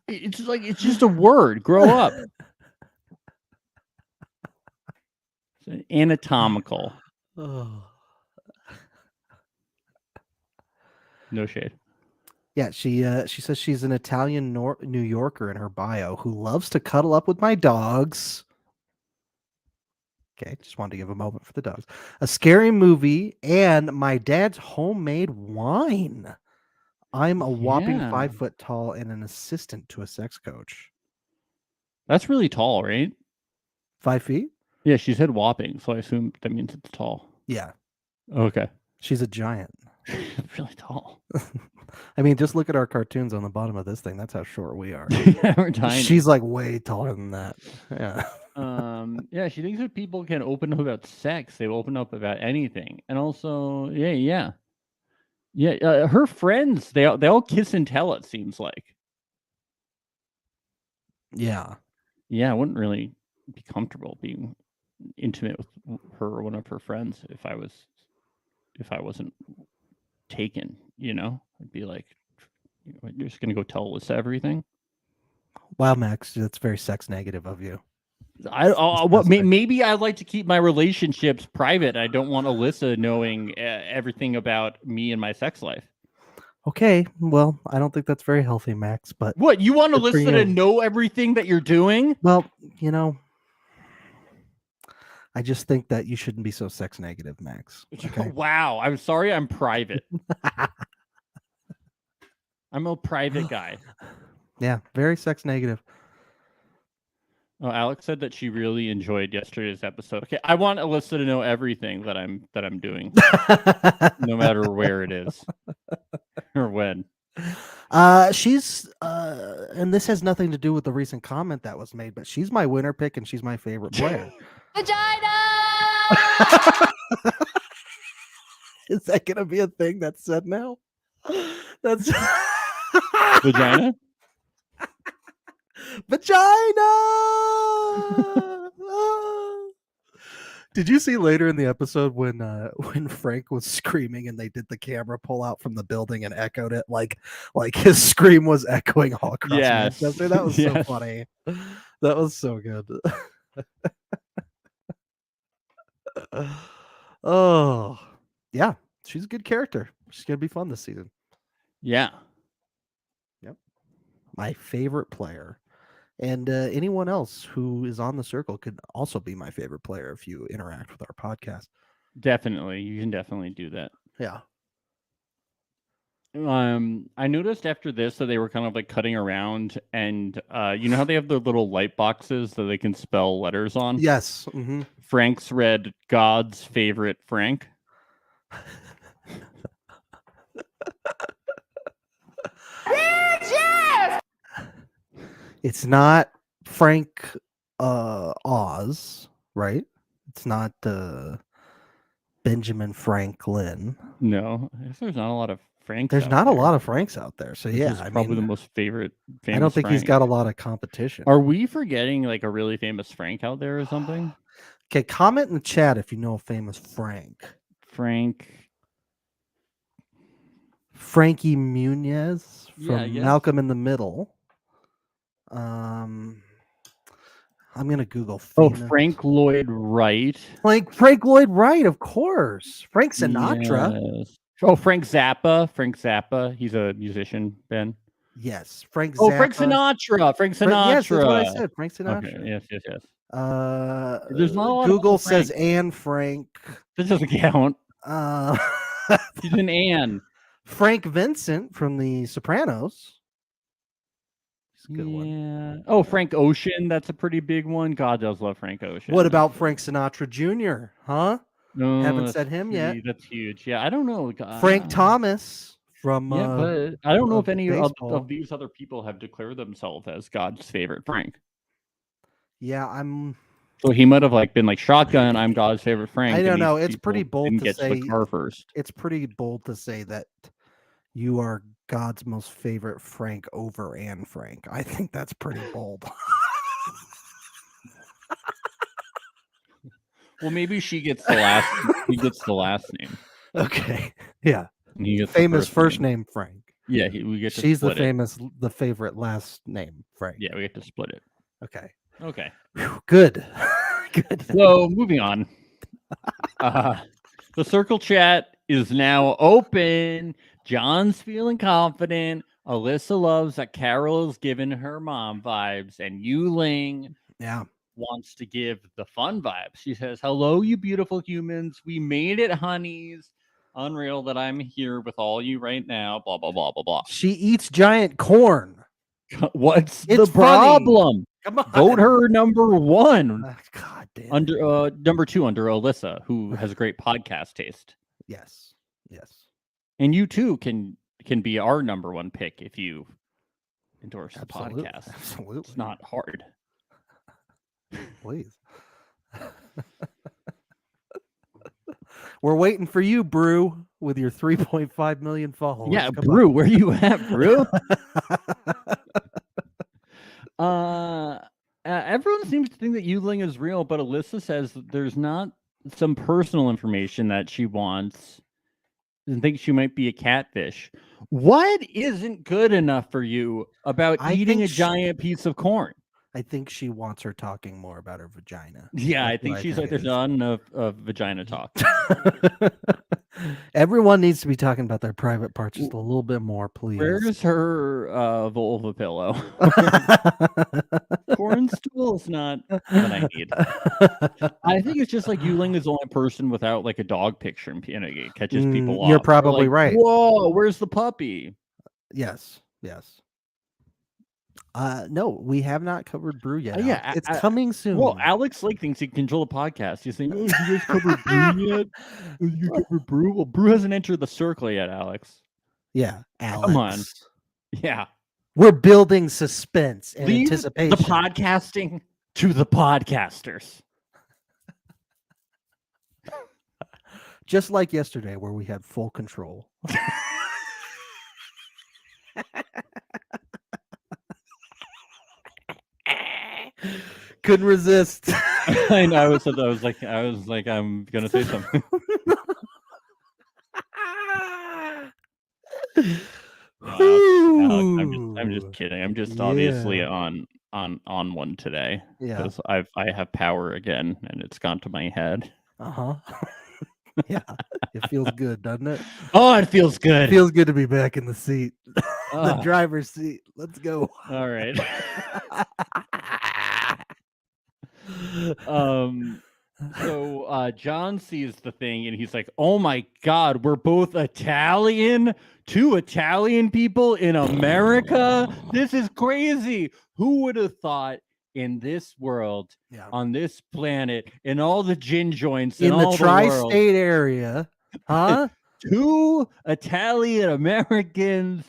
Speaker 1: It's just a word. Grow up. Anatomical.
Speaker 3: Oh.
Speaker 1: No shade.
Speaker 3: Yeah, she says she's an Italian New Yorker in her bio who loves to cuddle up with my dogs. Okay, just wanted to give a moment for the dogs. A scary movie and my dad's homemade wine. I'm a whopping
Speaker 1: Yeah.
Speaker 3: 5 foot tall and an assistant to a sex coach.
Speaker 1: That's really tall, right?
Speaker 3: 5 feet?
Speaker 1: Yeah, she said whopping, so I assume that means it's tall.
Speaker 3: Yeah,
Speaker 1: Okay.
Speaker 3: she's a giant.
Speaker 1: Really tall.
Speaker 3: I mean, just look at our cartoons on the bottom of this thing. That's how short we are.
Speaker 1: We're tiny.
Speaker 3: She's like way taller than that. Yeah.
Speaker 1: Yeah, she thinks that people can open up about sex. They open up about anything. And also, yeah. Her friends, they all kiss and tell, it seems like.
Speaker 3: Yeah.
Speaker 1: Yeah, I wouldn't really be comfortable being intimate with her or one of her friends if I wasn't taken, you know? I'd be like, you're just gonna go tell Alyssa everything.
Speaker 3: Wow, Max, that's very sex negative of you.
Speaker 1: Maybe I'd like to keep my relationships private. I don't want Alyssa knowing everything about me and my sex life.
Speaker 3: Okay, well, I don't think that's very healthy, Max, but
Speaker 1: What, you want
Speaker 3: good for
Speaker 1: Alyssa to
Speaker 3: you.
Speaker 1: know everything that you're doing?
Speaker 3: Well, you know, I just think that you shouldn't be so sex negative, Max. Okay.
Speaker 1: Wow, I'm sorry, I'm private. I'm a private guy.
Speaker 3: Yeah, very sex negative.
Speaker 1: Oh, Alex said that she really enjoyed yesterday's episode. Okay, I want Alyssa to know everything that I'm doing, no matter where it is or when.
Speaker 3: She's and this has nothing to do with the recent comment that was made, but she's my winner pick and she's my favorite player.
Speaker 10: Vagina!
Speaker 3: Is that gonna be a thing that's said now? That's
Speaker 1: Vagina?
Speaker 3: Vagina! Did you see later in the episode when Frank was screaming and they did the camera pull out from the building and echoed it like his scream was echoing all across
Speaker 1: Yes.
Speaker 3: Manchester? That was so
Speaker 1: Yes.
Speaker 3: funny. That was so good. Oh, yeah. She's a good character. She's gonna be fun this season.
Speaker 1: Yeah.
Speaker 3: My favorite player. And anyone else who is on the circle could also be my favorite player if you interact with our podcast.
Speaker 1: Definitely. You can definitely do that.
Speaker 3: Yeah.
Speaker 1: I noticed after this that they were kind of like cutting around, and you know how they have the little light boxes that they can spell letters on?
Speaker 3: Yes. Mm-hmm.
Speaker 1: Frank's read God's favorite Frank.
Speaker 3: It's not Frank Oz, right? It's not Benjamin Franklin.
Speaker 1: No, I guess there's not a lot of Franks.
Speaker 3: There's
Speaker 1: out
Speaker 3: not a
Speaker 1: there.
Speaker 3: lot of Franks out there. So
Speaker 1: This
Speaker 3: yeah,
Speaker 1: is
Speaker 3: I
Speaker 1: probably the
Speaker 3: mean,
Speaker 1: most famous.
Speaker 3: I don't think he's
Speaker 1: Frank.
Speaker 3: got a lot of competition.
Speaker 1: Are we forgetting like a really famous Frank out there or something?
Speaker 3: Okay, comment in the chat if you know a famous Frank. Frankie Muniz from
Speaker 1: Yeah, I guess.
Speaker 3: Malcolm in the Middle. I'm gonna Google.
Speaker 1: Oh,
Speaker 3: famous-
Speaker 1: Frank Lloyd Wright.
Speaker 3: Frank Lloyd Wright, of course. Frank Sinatra.
Speaker 1: Yes. Oh, Frank Zappa. Frank Zappa. He's a musician, Ben.
Speaker 3: Yes, Frank.
Speaker 1: Oh,
Speaker 3: Zappa.
Speaker 1: Frank Sinatra. Frank Sinatra.
Speaker 3: Yes, that's what I said. Frank Sinatra.
Speaker 1: Okay. Yes.
Speaker 3: There's
Speaker 1: not a lot of
Speaker 3: Google
Speaker 1: Uncle
Speaker 3: says
Speaker 1: Frank.
Speaker 3: Anne Frank.
Speaker 1: This doesn't count.
Speaker 3: Uh,
Speaker 1: He's an Anne.
Speaker 3: Frank Vincent from The Sopranos. He's a good one.
Speaker 1: Yeah. Oh, Frank Ocean. That's a pretty big one. God does love Frank Ocean.
Speaker 3: What about Frank Sinatra Jr.? Huh?
Speaker 1: No,
Speaker 3: Haven't
Speaker 1: that's
Speaker 3: said him yet.
Speaker 1: pretty- That's huge. Yeah, I don't know.
Speaker 3: Frank Thomas from.
Speaker 1: Yeah, but I don't know if any
Speaker 3: baseball.
Speaker 1: of these other people have declared themselves as God's favorite Frank.
Speaker 3: Yeah, I'm.
Speaker 1: So he might have like been like shotgun. I'm God's favorite Frank.
Speaker 3: I
Speaker 1: and
Speaker 3: don't
Speaker 1: these
Speaker 3: know. It's
Speaker 1: people
Speaker 3: pretty bold
Speaker 1: didn't
Speaker 3: to
Speaker 1: get
Speaker 3: say.
Speaker 1: the car first.
Speaker 3: It's pretty bold to say that you are God's most favorite Frank over Anne Frank. I think that's pretty bold.
Speaker 1: Well, maybe she gets the last. He gets the last name.
Speaker 3: Okay. Yeah.
Speaker 1: And he gets the
Speaker 3: Famous first name Frank.
Speaker 1: Yeah, we get to
Speaker 3: She's the
Speaker 1: split it.
Speaker 3: the favorite last name Frank.
Speaker 1: Yeah, we get to split it.
Speaker 3: Okay.
Speaker 1: Okay.
Speaker 3: Whew, good. Good.
Speaker 1: So moving on. The circle chat is now open. John's feeling confident. Alyssa loves that Carol is giving her mom vibes, and Yuling wants to give the fun vibes. She says, "Hello, you beautiful humans. We made it, honeys. Unreal that I'm here with all you right now." Blah blah blah blah blah.
Speaker 3: She eats giant corn.
Speaker 1: What's
Speaker 3: It's
Speaker 1: the
Speaker 3: funny.
Speaker 1: problem?
Speaker 3: Come on.
Speaker 1: Vote her number one.
Speaker 3: God damn.
Speaker 1: Under number two under Alyssa, who has a great podcast taste.
Speaker 3: Yes. Yes.
Speaker 1: And you too can be our number one pick if you endorse the
Speaker 3: Absolutely.
Speaker 1: podcast.
Speaker 3: Absolutely.
Speaker 1: It's not hard.
Speaker 3: Please. We're waiting for you, Brew, with your 3.5 million followers.
Speaker 1: Yeah,
Speaker 3: Come
Speaker 1: Brew,
Speaker 3: on.
Speaker 1: where you at, Brew? Everyone seems to think that Yuling is real, but Alyssa says that there's not some personal information that she wants and thinks she might be a catfish. What isn't good enough for you about eating a giant piece of corn?
Speaker 3: I think she wants her talking more about her vagina.
Speaker 1: Yeah, I
Speaker 3: That's
Speaker 1: think
Speaker 3: what
Speaker 1: she's like, there's
Speaker 3: it
Speaker 1: not enough of vagina talk.
Speaker 3: is. Everyone needs to be talking about their private parts just a little bit more, please.
Speaker 1: Where's her vulva pillow? Corn stool is not what I need. I think it's just like Yuling is the only person without like a dog picture and it catches people off.
Speaker 3: You're
Speaker 1: They're
Speaker 3: probably
Speaker 1: like,
Speaker 3: right.
Speaker 1: Whoa, where's the puppy?
Speaker 3: Yes. Yes. No, we have not covered Brew yet.
Speaker 1: Yeah,
Speaker 3: Alex. It's coming soon.
Speaker 1: Well, Alex Lake thinks he can control the podcast. He's saying, "Oh, you guys covered Brew yet? Oh, you covered Brew?" Well, Brew hasn't entered the circle yet, Alex.
Speaker 3: Yeah, Alex.
Speaker 1: Come on. Yeah.
Speaker 3: We're building suspense and
Speaker 1: Leave
Speaker 3: anticipation.
Speaker 1: the podcasting to the podcasters.
Speaker 3: Just like yesterday, where we had full control. Couldn't resist.
Speaker 1: I know. I was like, I'm gonna say something. Alex, I'm just kidding. I'm just obviously on one today.
Speaker 3: Yeah.
Speaker 1: Because I have power again, and it's gone to my head.
Speaker 3: Yeah, it feels good, doesn't it?
Speaker 1: Oh, it feels good.
Speaker 3: It feels good to be back in the seat, the
Speaker 1: Ugh.
Speaker 3: driver's seat. Let's go.
Speaker 1: All right. So John sees the thing and he's like, "Oh my God, we're both Italian? Two Italian people in America? This is crazy. Who would have thought in this world, on this planet, in all the gin joints
Speaker 3: In
Speaker 1: in
Speaker 3: the
Speaker 1: all
Speaker 3: tri-state area, huh?
Speaker 1: Two Italian Americans?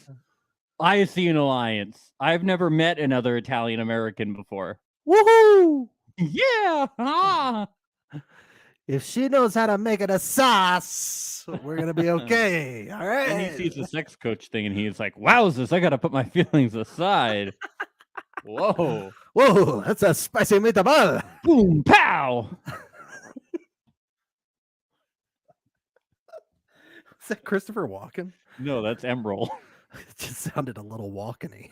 Speaker 1: I see an alliance. I've never met another Italian American before.
Speaker 3: Woohoo!
Speaker 1: Yeah. Ah.
Speaker 3: If she knows how to make it a sauce, we're gonna be okay. All right."
Speaker 1: And he sees the sex coach thing and he's like, "Wowzers, I gotta put my feelings aside." Whoa.
Speaker 3: Whoa, that's a spicy meatball.
Speaker 1: Boom, pow.
Speaker 3: Is that Christopher Walken?
Speaker 1: No, that's Emerald.
Speaker 3: It just sounded a little walken-y.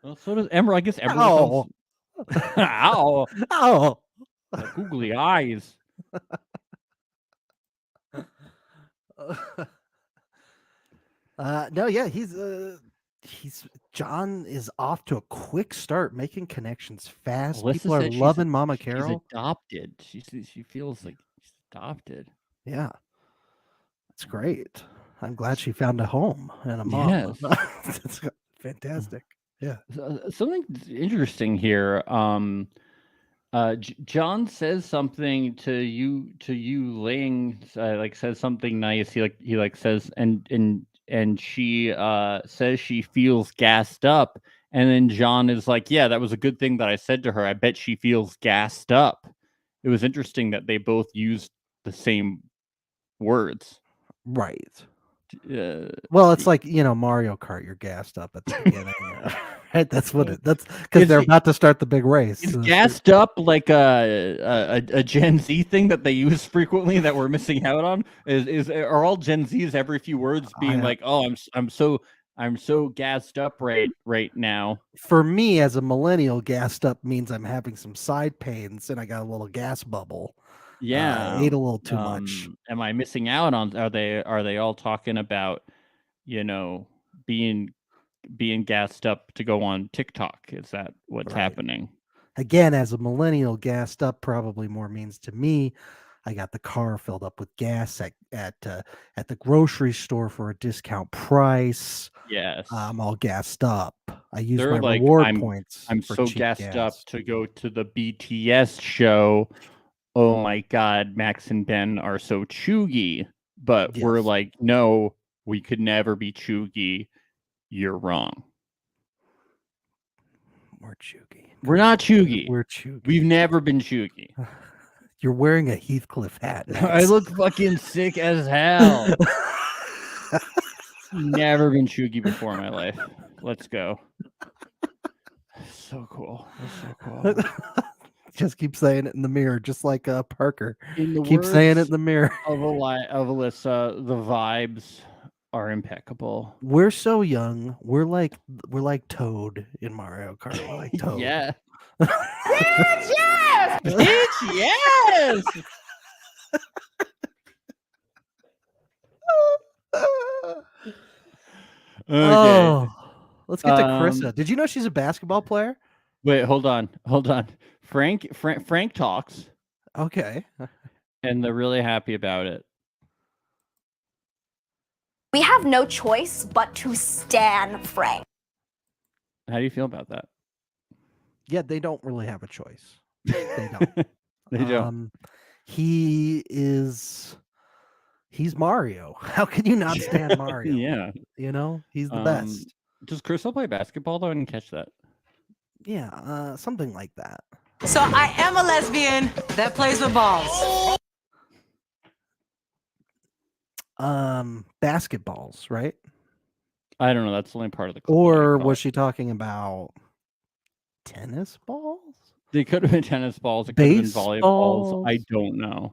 Speaker 1: Well, so does Emerald. I guess Emerald. Ow.
Speaker 3: Ow.
Speaker 1: The googly eyes.
Speaker 3: No, yeah, he's John is off to a quick start, making connections fast.
Speaker 1: Alyssa
Speaker 3: People are
Speaker 1: said
Speaker 3: loving Mama
Speaker 1: she's
Speaker 3: Carol.
Speaker 1: adopted. She feels like she's adopted.
Speaker 3: Yeah, that's great. I'm glad she found a home and a mom.
Speaker 1: Yes.
Speaker 3: That's fantastic. Yeah.
Speaker 1: Something interesting here. John says something to you Ling, like says something nice. He says and she says she feels gassed up, and then John is like, "Yeah, that was a good thing that I said to her. I bet she feels gassed up." It was interesting that they both used the same words.
Speaker 3: Right. Well, it's like, Mario Kart, you're gassed up at the beginning. Right? That's what that's because they're about to start the big race.
Speaker 1: Is gassed up like a Gen Z thing that they use frequently that we're missing out on? Are all Gen Zs every few words being like, "Oh, I'm so gassed up right now."
Speaker 3: For me, as a millennial, gassed up means I'm having some side pains and I got a little gas bubble.
Speaker 1: Yeah,
Speaker 3: ate a little too much.
Speaker 1: Am I missing out on? Are they all talking about being gassed up to go on TikTok. Is that what's
Speaker 3: Right.
Speaker 1: happening?
Speaker 3: Again, as a millennial, gassed up probably more means to me. I got the car filled up with gas at the grocery store for a discount price.
Speaker 1: Yes.
Speaker 3: I'm all gassed up. I use
Speaker 1: They're
Speaker 3: my
Speaker 1: like,
Speaker 3: reward
Speaker 1: I'm
Speaker 3: points. for
Speaker 1: so
Speaker 3: cheap
Speaker 1: gassed
Speaker 3: gas.
Speaker 1: up to go to the BTS show. Oh my God, Max and Ben are so chuggy. But we're
Speaker 3: Yes.
Speaker 1: like, no, we could never be chuggy. You're wrong.
Speaker 3: We're chuggy.
Speaker 1: We're not chuggy.
Speaker 3: We're chuggy.
Speaker 1: We've never been chuggy.
Speaker 3: You're wearing a Heathcliff hat.
Speaker 1: I
Speaker 3: Max.
Speaker 1: look fucking sick as hell. Never been chuggy before in my life. Let's go. So cool. That's so cool.
Speaker 3: Just keep saying it in the mirror, just like Parker.
Speaker 1: In the
Speaker 3: Keep saying it
Speaker 1: words
Speaker 3: in the mirror.
Speaker 1: of Alyssa, the vibes are impeccable.
Speaker 3: We're so young. We're like Toad in Mario Kart. We're like Toad.
Speaker 1: Yeah.
Speaker 6: Bitch, yes!
Speaker 1: Bitch, yes. Okay.
Speaker 3: Oh, let's get to
Speaker 1: Um,
Speaker 3: Krista. Did you know she's a basketball player?
Speaker 1: Wait, hold on. Frank talks,
Speaker 3: Okay.
Speaker 1: and they're really happy about it.
Speaker 8: We have no choice but to stan Frank.
Speaker 1: How do you feel about that?
Speaker 3: Yeah, they don't really have a choice. They don't.
Speaker 1: They don't.
Speaker 3: He's Mario. How can you not stand Mario?
Speaker 1: Yeah.
Speaker 3: He's the best.
Speaker 1: Does Crystal play basketball though? I didn't catch that.
Speaker 3: Yeah, something like that.
Speaker 5: So I am a lesbian that plays with balls.
Speaker 3: Basketballs, right?
Speaker 1: I don't know. That's the only part of the clip that I
Speaker 3: Or
Speaker 1: caught.
Speaker 3: was she talking about tennis balls?
Speaker 1: They could have been tennis balls. It could have been volleyballs. I
Speaker 3: Baseballs?
Speaker 1: don't know.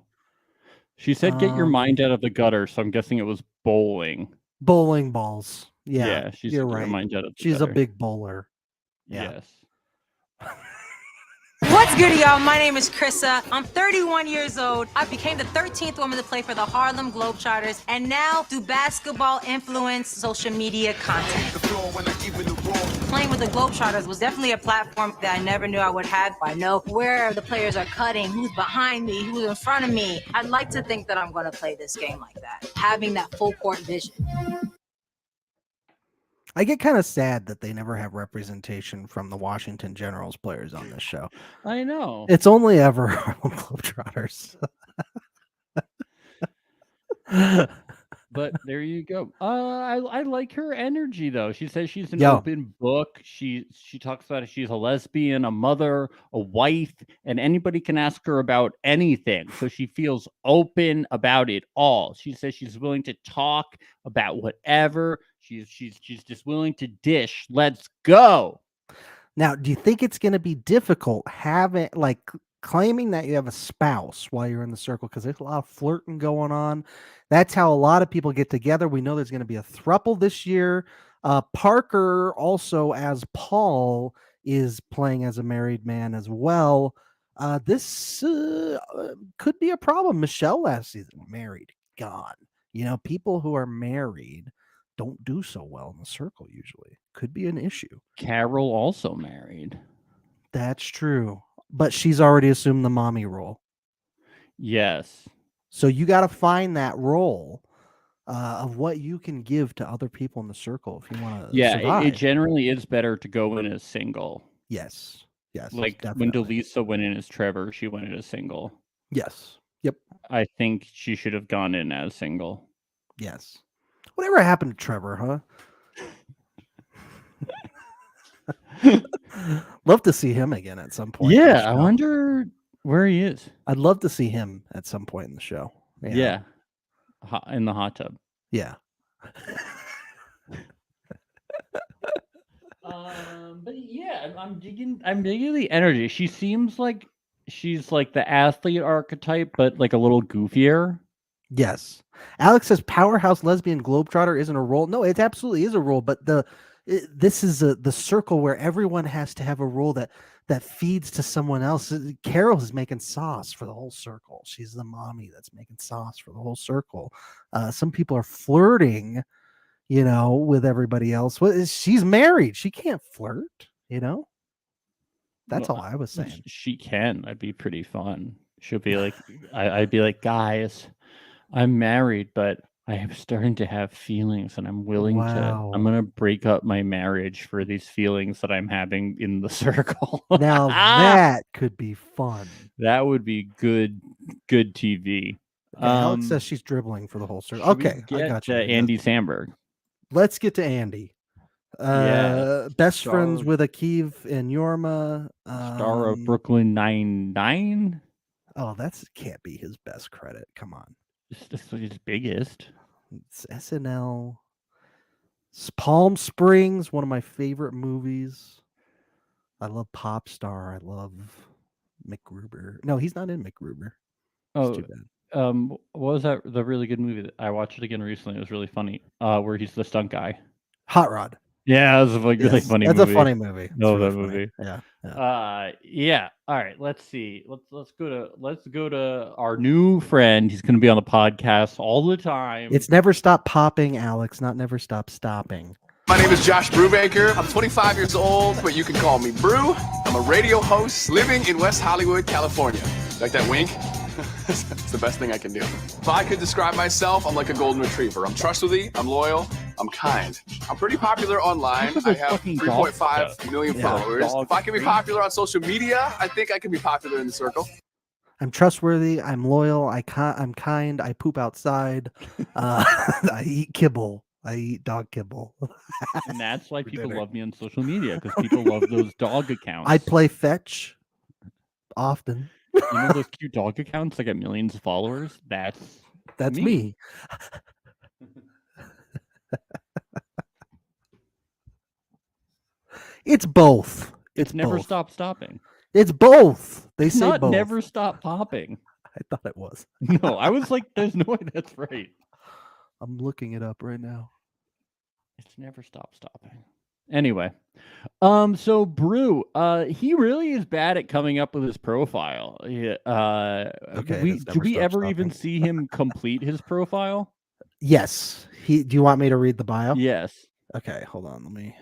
Speaker 1: She said, "Get your mind out of the gutter." So I'm guessing it was bowling.
Speaker 3: Bowling balls. Yeah,
Speaker 1: she said,
Speaker 3: you're
Speaker 1: "Get your
Speaker 3: right.
Speaker 1: mind out of the
Speaker 3: She's a
Speaker 1: gutter."
Speaker 3: big bowler. Yeah.
Speaker 1: Yes.
Speaker 5: What's good, y'all? My name is Krissa. I'm 31 years old. I became the 13th woman to play for the Harlem Globetrotters, and now do basketball influence social media content. Playing with the Globetrotters was definitely a platform that I never knew I would have. I know where the players are cutting, who's behind me, who's in front of me. I'd like to think that I'm going to play this game like that, having that full court vision.
Speaker 3: I get kind of sad that they never have representation from the Washington Generals players on this show.
Speaker 1: I know.
Speaker 3: It's only ever Harlem Globetrotters.
Speaker 1: But there you go. I like her energy though. She says she's an
Speaker 3: Yo.
Speaker 1: open book. She talks about it. She's a lesbian, a mother, a wife, and anybody can ask her about anything. So she feels open about it all. She says she's willing to talk about whatever. She's just willing to dish. Let's go.
Speaker 3: Now, do you think it's going to be difficult having claiming that you have a spouse while you're in the circle? Because there's a lot of flirting going on. That's how a lot of people get together. We know there's going to be a throuple this year. Parker also, as Paul, is playing as a married man as well. This could be a problem. Michelle last season married, gone. People who are married don't do so well in the circle usually. Could be an issue.
Speaker 1: Carol also married.
Speaker 3: That's true. But she's already assumed the mommy role.
Speaker 1: Yes.
Speaker 3: So you got to find that role of what you can give to other people in the circle if you want to
Speaker 1: Yeah,
Speaker 3: survive.
Speaker 1: it generally is better to go in as single.
Speaker 3: Yes.
Speaker 1: Like
Speaker 3: definitely.
Speaker 1: when Delisa went in as Trevor, she went in as single.
Speaker 3: Yes. Yep.
Speaker 1: I think she should have gone in as single.
Speaker 3: Yes. Whatever happened to Trevor, huh? Love to see him again at some point. in the
Speaker 1: Yeah, I
Speaker 3: show.
Speaker 1: wonder where he is.
Speaker 3: I'd love to see him at some point in the show.
Speaker 1: Yeah. In the hot tub.
Speaker 3: Yeah.
Speaker 1: But yeah, I'm digging the energy. She seems like she's like the athlete archetype, but like a little goofier.
Speaker 3: Yes. Alex says powerhouse lesbian globetrotter isn't a role. No, it absolutely is a role, but this is the circle where everyone has to have a role that feeds to someone else. Carol is making sauce for the whole circle. She's the mommy that's making sauce for the whole circle. Some people are flirting, with everybody else. She's married. She can't flirt, That's
Speaker 1: Well,
Speaker 3: all I was saying.
Speaker 1: She can. That'd be pretty fun. She'll be like, I'd be like, guys, I'm married, but I am starting to have feelings, and I'm willing to. I'm
Speaker 3: Wow.
Speaker 1: gonna break up my marriage for these feelings that I'm having in the circle.
Speaker 3: Now that could be fun.
Speaker 1: That would be good TV.
Speaker 3: Okay, Alex says she's dribbling for the whole circle.
Speaker 1: Should we
Speaker 3: Okay, I
Speaker 1: get
Speaker 3: got you.
Speaker 1: to Andy Samberg.
Speaker 3: Let's get to Andy.
Speaker 1: Yeah,
Speaker 3: Best friends
Speaker 1: star-
Speaker 3: with Akiv and Yorma.
Speaker 1: Star of Brooklyn Nine-Nine.
Speaker 3: Oh, can't be his best credit. Come on.
Speaker 1: It's his biggest.
Speaker 3: It's SNL. Palm Springs, one of my favorite movies. I love Pop Star. I love MacGruber. No, he's not in MacGruber.
Speaker 1: Oh,
Speaker 3: Too bad.
Speaker 1: what was that? The really good movie that I watched it again recently. It was really funny. Where he's the stunt guy.
Speaker 3: Hot Rod.
Speaker 1: Yeah, it was a really
Speaker 3: Yes,
Speaker 1: funny
Speaker 3: that's
Speaker 1: movie.
Speaker 3: a funny movie. It's
Speaker 1: No,
Speaker 3: really
Speaker 1: that
Speaker 3: funny.
Speaker 1: movie.
Speaker 3: Yeah.
Speaker 1: Yeah. All right. Let's see. Let's go to our new friend. He's going to be on the podcast all the time.
Speaker 3: It's Never Stop Popping, Alex, not Never Stop Stopping.
Speaker 11: My name is Josh Brubaker. I'm 25 years old, but you can call me Brew. I'm a radio host living in West Hollywood, California. Like that wink? It's the best thing I can do. If I could describe myself, I'm like a golden retriever. I'm trustworthy, I'm loyal, I'm kind. I'm pretty popular online. I have 3.5 million followers. If I can be popular on social media, I think I can be popular in the circle.
Speaker 3: I'm trustworthy. I'm loyal. I'm kind. I poop outside. I eat kibble. I eat dog kibble.
Speaker 1: And that's why people love me on social media, because people love those dog accounts.
Speaker 3: I play fetch often.
Speaker 1: You know those cute dog accounts that get millions of followers? That's
Speaker 3: me. It's both.
Speaker 1: It's never
Speaker 3: both.
Speaker 1: stop stopping.
Speaker 3: It's both. They
Speaker 1: It's
Speaker 3: say
Speaker 1: not
Speaker 3: both.
Speaker 1: never stop popping.
Speaker 3: I thought it was.
Speaker 1: No, I was like, there's no way that's right.
Speaker 3: I'm looking it up right now.
Speaker 1: It's never stop stopping. Anyway, so Brew, he really is bad at coming up with his profile.
Speaker 3: Okay,
Speaker 1: Do we ever even see him complete his profile?
Speaker 3: Yes. Do you want me to read the bio?
Speaker 1: Yes.
Speaker 3: Okay, hold on. Let me.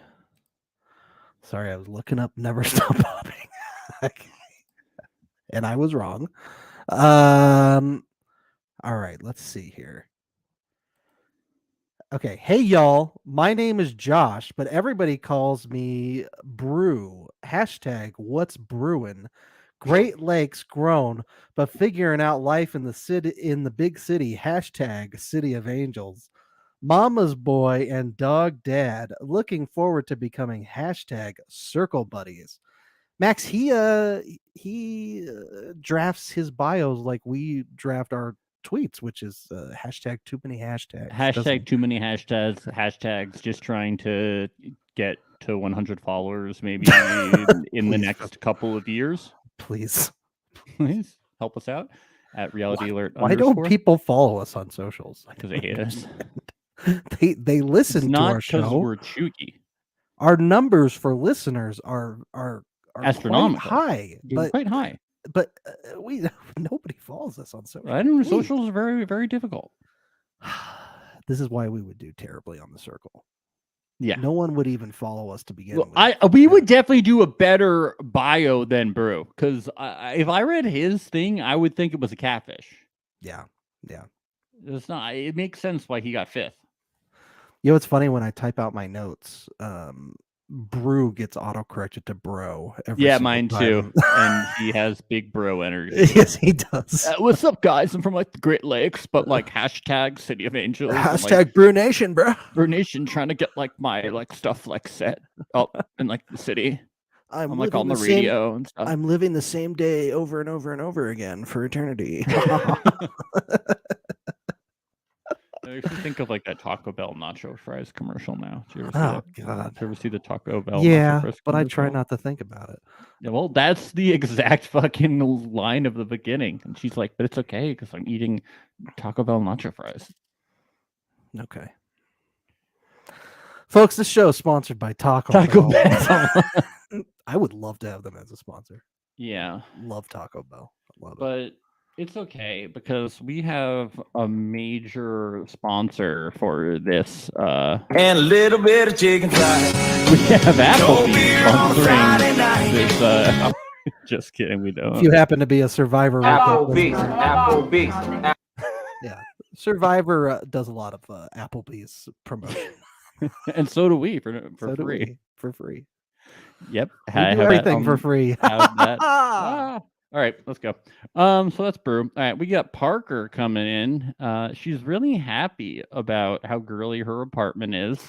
Speaker 3: Sorry, I was looking up Never Stop Popping. And I was wrong. All right, let's see here. Okay, hey y'all, my name is Josh, but everybody calls me Brew. Hashtag what's brewing. Great Lakes grown, but figuring out life in the city, in the big city. Hashtag City of Angels. Mama's boy and dog dad. Looking forward to becoming hashtag Circle Buddies. Max, he drafts his bios like we draft our tweets, which is hashtag too many hashtags.
Speaker 1: Hashtag too many hashtags. Hashtags just trying to get to 100 followers maybe in the next couple of years.
Speaker 3: Please
Speaker 1: help us out at Reality Alert.
Speaker 3: Why don't people follow us on socials?
Speaker 1: Because they hate us.
Speaker 3: They listen to our show.
Speaker 1: We're chooky.
Speaker 3: Our numbers for listeners are
Speaker 1: astronomical.
Speaker 3: Quite high.
Speaker 1: They're quite high.
Speaker 3: But nobody follows us on social.
Speaker 1: I don't know. Socials are very, very difficult.
Speaker 3: This is why we would do terribly on the circle.
Speaker 1: Yeah.
Speaker 3: No one would even follow us to begin with.
Speaker 1: We would definitely do a better bio than Brew, because if I read his thing, I would think it was a catfish.
Speaker 3: Yeah.
Speaker 1: It's not. It makes sense why he got fifth.
Speaker 3: You know, it's funny when I type out my notes. Brew gets autocorrected to bro.
Speaker 1: Mine too. And he has big bro energy.
Speaker 3: Yes, he does.
Speaker 1: What's up, guys? I'm from like the Great Lakes, but like hashtag City of Angels.
Speaker 3: Hashtag
Speaker 1: like,
Speaker 3: Brew Nation, bro.
Speaker 1: Brew Nation, trying to get like my like stuff like set up in like the city. I'm like on the radio and stuff.
Speaker 3: I'm living the same day over and over and over again for eternity.
Speaker 1: I actually think of like that Taco Bell nacho fries commercial now. Do you ever see
Speaker 3: God.
Speaker 1: Did you ever see the Taco Bell?
Speaker 3: Yeah,
Speaker 1: nacho fries
Speaker 3: but I
Speaker 1: commercial?
Speaker 3: try not to think about it.
Speaker 1: Yeah, well, that's the exact fucking line of the beginning. And she's like, but it's okay because I'm eating Taco Bell nacho fries.
Speaker 3: Okay. Folks, this show is sponsored by Taco
Speaker 1: Bell.
Speaker 3: I would love to have them as a sponsor.
Speaker 1: Yeah.
Speaker 3: Love Taco Bell. Love it.
Speaker 1: But It's okay because we have a major sponsor for this.
Speaker 12: And a little bit of chicken fried.
Speaker 1: We have Applebee's sponsoring this. Just kidding, we don't.
Speaker 3: If you happen to be a Survivor,
Speaker 12: Applebee's.
Speaker 3: yeah, Survivor does a lot of Applebee's promotion,
Speaker 1: and so do we for
Speaker 3: So do
Speaker 1: free.
Speaker 3: we, for free.
Speaker 1: Yep,
Speaker 3: We do everything for free.
Speaker 1: have that. All right, let's go. So that's Brew. All right, we got Parker coming in. She's really happy about how girly her apartment is.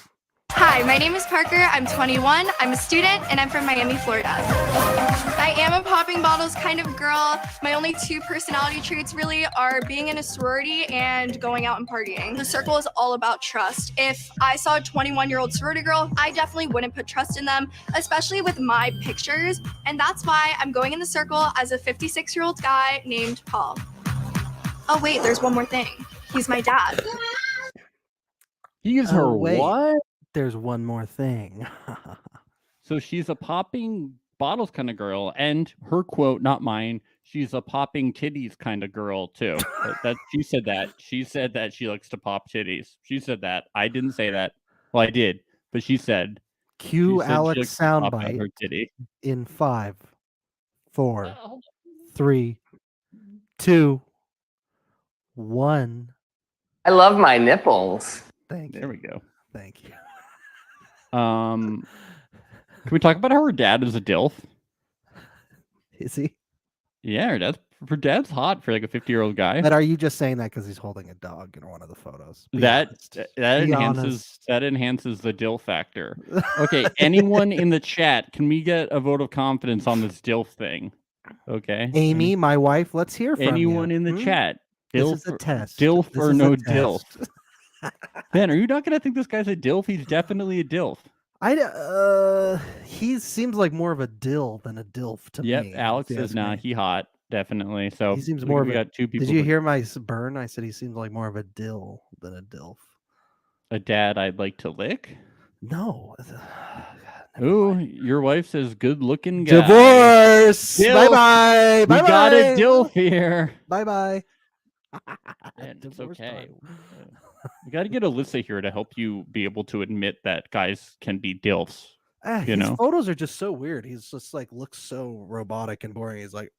Speaker 13: Hi, my name is Parker. I'm 21. I'm a student and I'm from Miami, Florida. I am a popping bottles kind of girl. My only two personality traits really are being in a sorority and going out and partying. The circle is all about trust. If I saw a 21-year-old sorority girl, I definitely wouldn't put trust in them, especially with my pictures. And that's why I'm going in the circle as a 56-year-old guy named Paul. Oh wait, there's one more thing. He's my dad.
Speaker 1: He gives her what?
Speaker 3: There's one more thing.
Speaker 1: So she's a popping bottles kind of girl, and her quote, not mine, she's a popping titties kind of girl too. That she said that. She said that she likes to pop titties. She said that. I didn't say that. Well, I did, but she said.
Speaker 3: Cue
Speaker 1: she said
Speaker 3: Alex
Speaker 1: she likes to pop out
Speaker 3: soundbite
Speaker 1: her titty.
Speaker 3: in 5, 4, 3, 2, 1.
Speaker 14: I love my nipples.
Speaker 3: Thank you.
Speaker 1: There we go.
Speaker 3: Thank you.
Speaker 1: Can we talk about how her dad is a DILF?
Speaker 3: Is he?
Speaker 1: Yeah, her dad's hot for like a 50-year-old guy.
Speaker 3: But are you just saying that because he's holding a dog in one of the photos? Be
Speaker 1: That
Speaker 3: honest.
Speaker 1: that
Speaker 3: Be
Speaker 1: enhances the DILF factor. Okay, anyone in the chat, can we get a vote of confidence on this DILF thing? Okay,
Speaker 3: Amy, my wife, let's hear from
Speaker 1: anyone
Speaker 3: you.
Speaker 1: in the chat?
Speaker 3: This
Speaker 1: DILF
Speaker 3: is a test.
Speaker 1: DILF
Speaker 3: This
Speaker 1: or
Speaker 3: is a
Speaker 1: no
Speaker 3: test.
Speaker 1: DILF? Ben, are you not gonna think this guy's a DILF? He's definitely a DILF.
Speaker 3: He seems like more of a dill than a dilf to
Speaker 1: Yep,
Speaker 3: me.
Speaker 1: Alex
Speaker 3: if you
Speaker 1: says
Speaker 3: ask
Speaker 1: nah,
Speaker 3: me.
Speaker 1: he hot, definitely. So
Speaker 3: He seems
Speaker 1: we-
Speaker 3: more
Speaker 1: we
Speaker 3: of a.
Speaker 1: got two people.
Speaker 3: Did you
Speaker 1: with
Speaker 3: hear my burn? I said he seems like more of a dill than a dilf.
Speaker 1: a dad I'd like to lick?
Speaker 3: No.
Speaker 1: Ooh, your wife says good looking guy.
Speaker 3: Divorce.
Speaker 1: Dilf.
Speaker 3: Bye bye.
Speaker 1: We
Speaker 3: Bye
Speaker 1: got a
Speaker 3: bye.
Speaker 1: DILF here.
Speaker 3: Bye bye.
Speaker 1: And it's
Speaker 3: Divorce
Speaker 1: okay.
Speaker 3: time.
Speaker 1: We got to get Alyssa here to help you be able to admit that guys can be DILFs. You
Speaker 3: His
Speaker 1: know?
Speaker 3: photos are just so weird. He's just like looks so robotic and boring. He's like,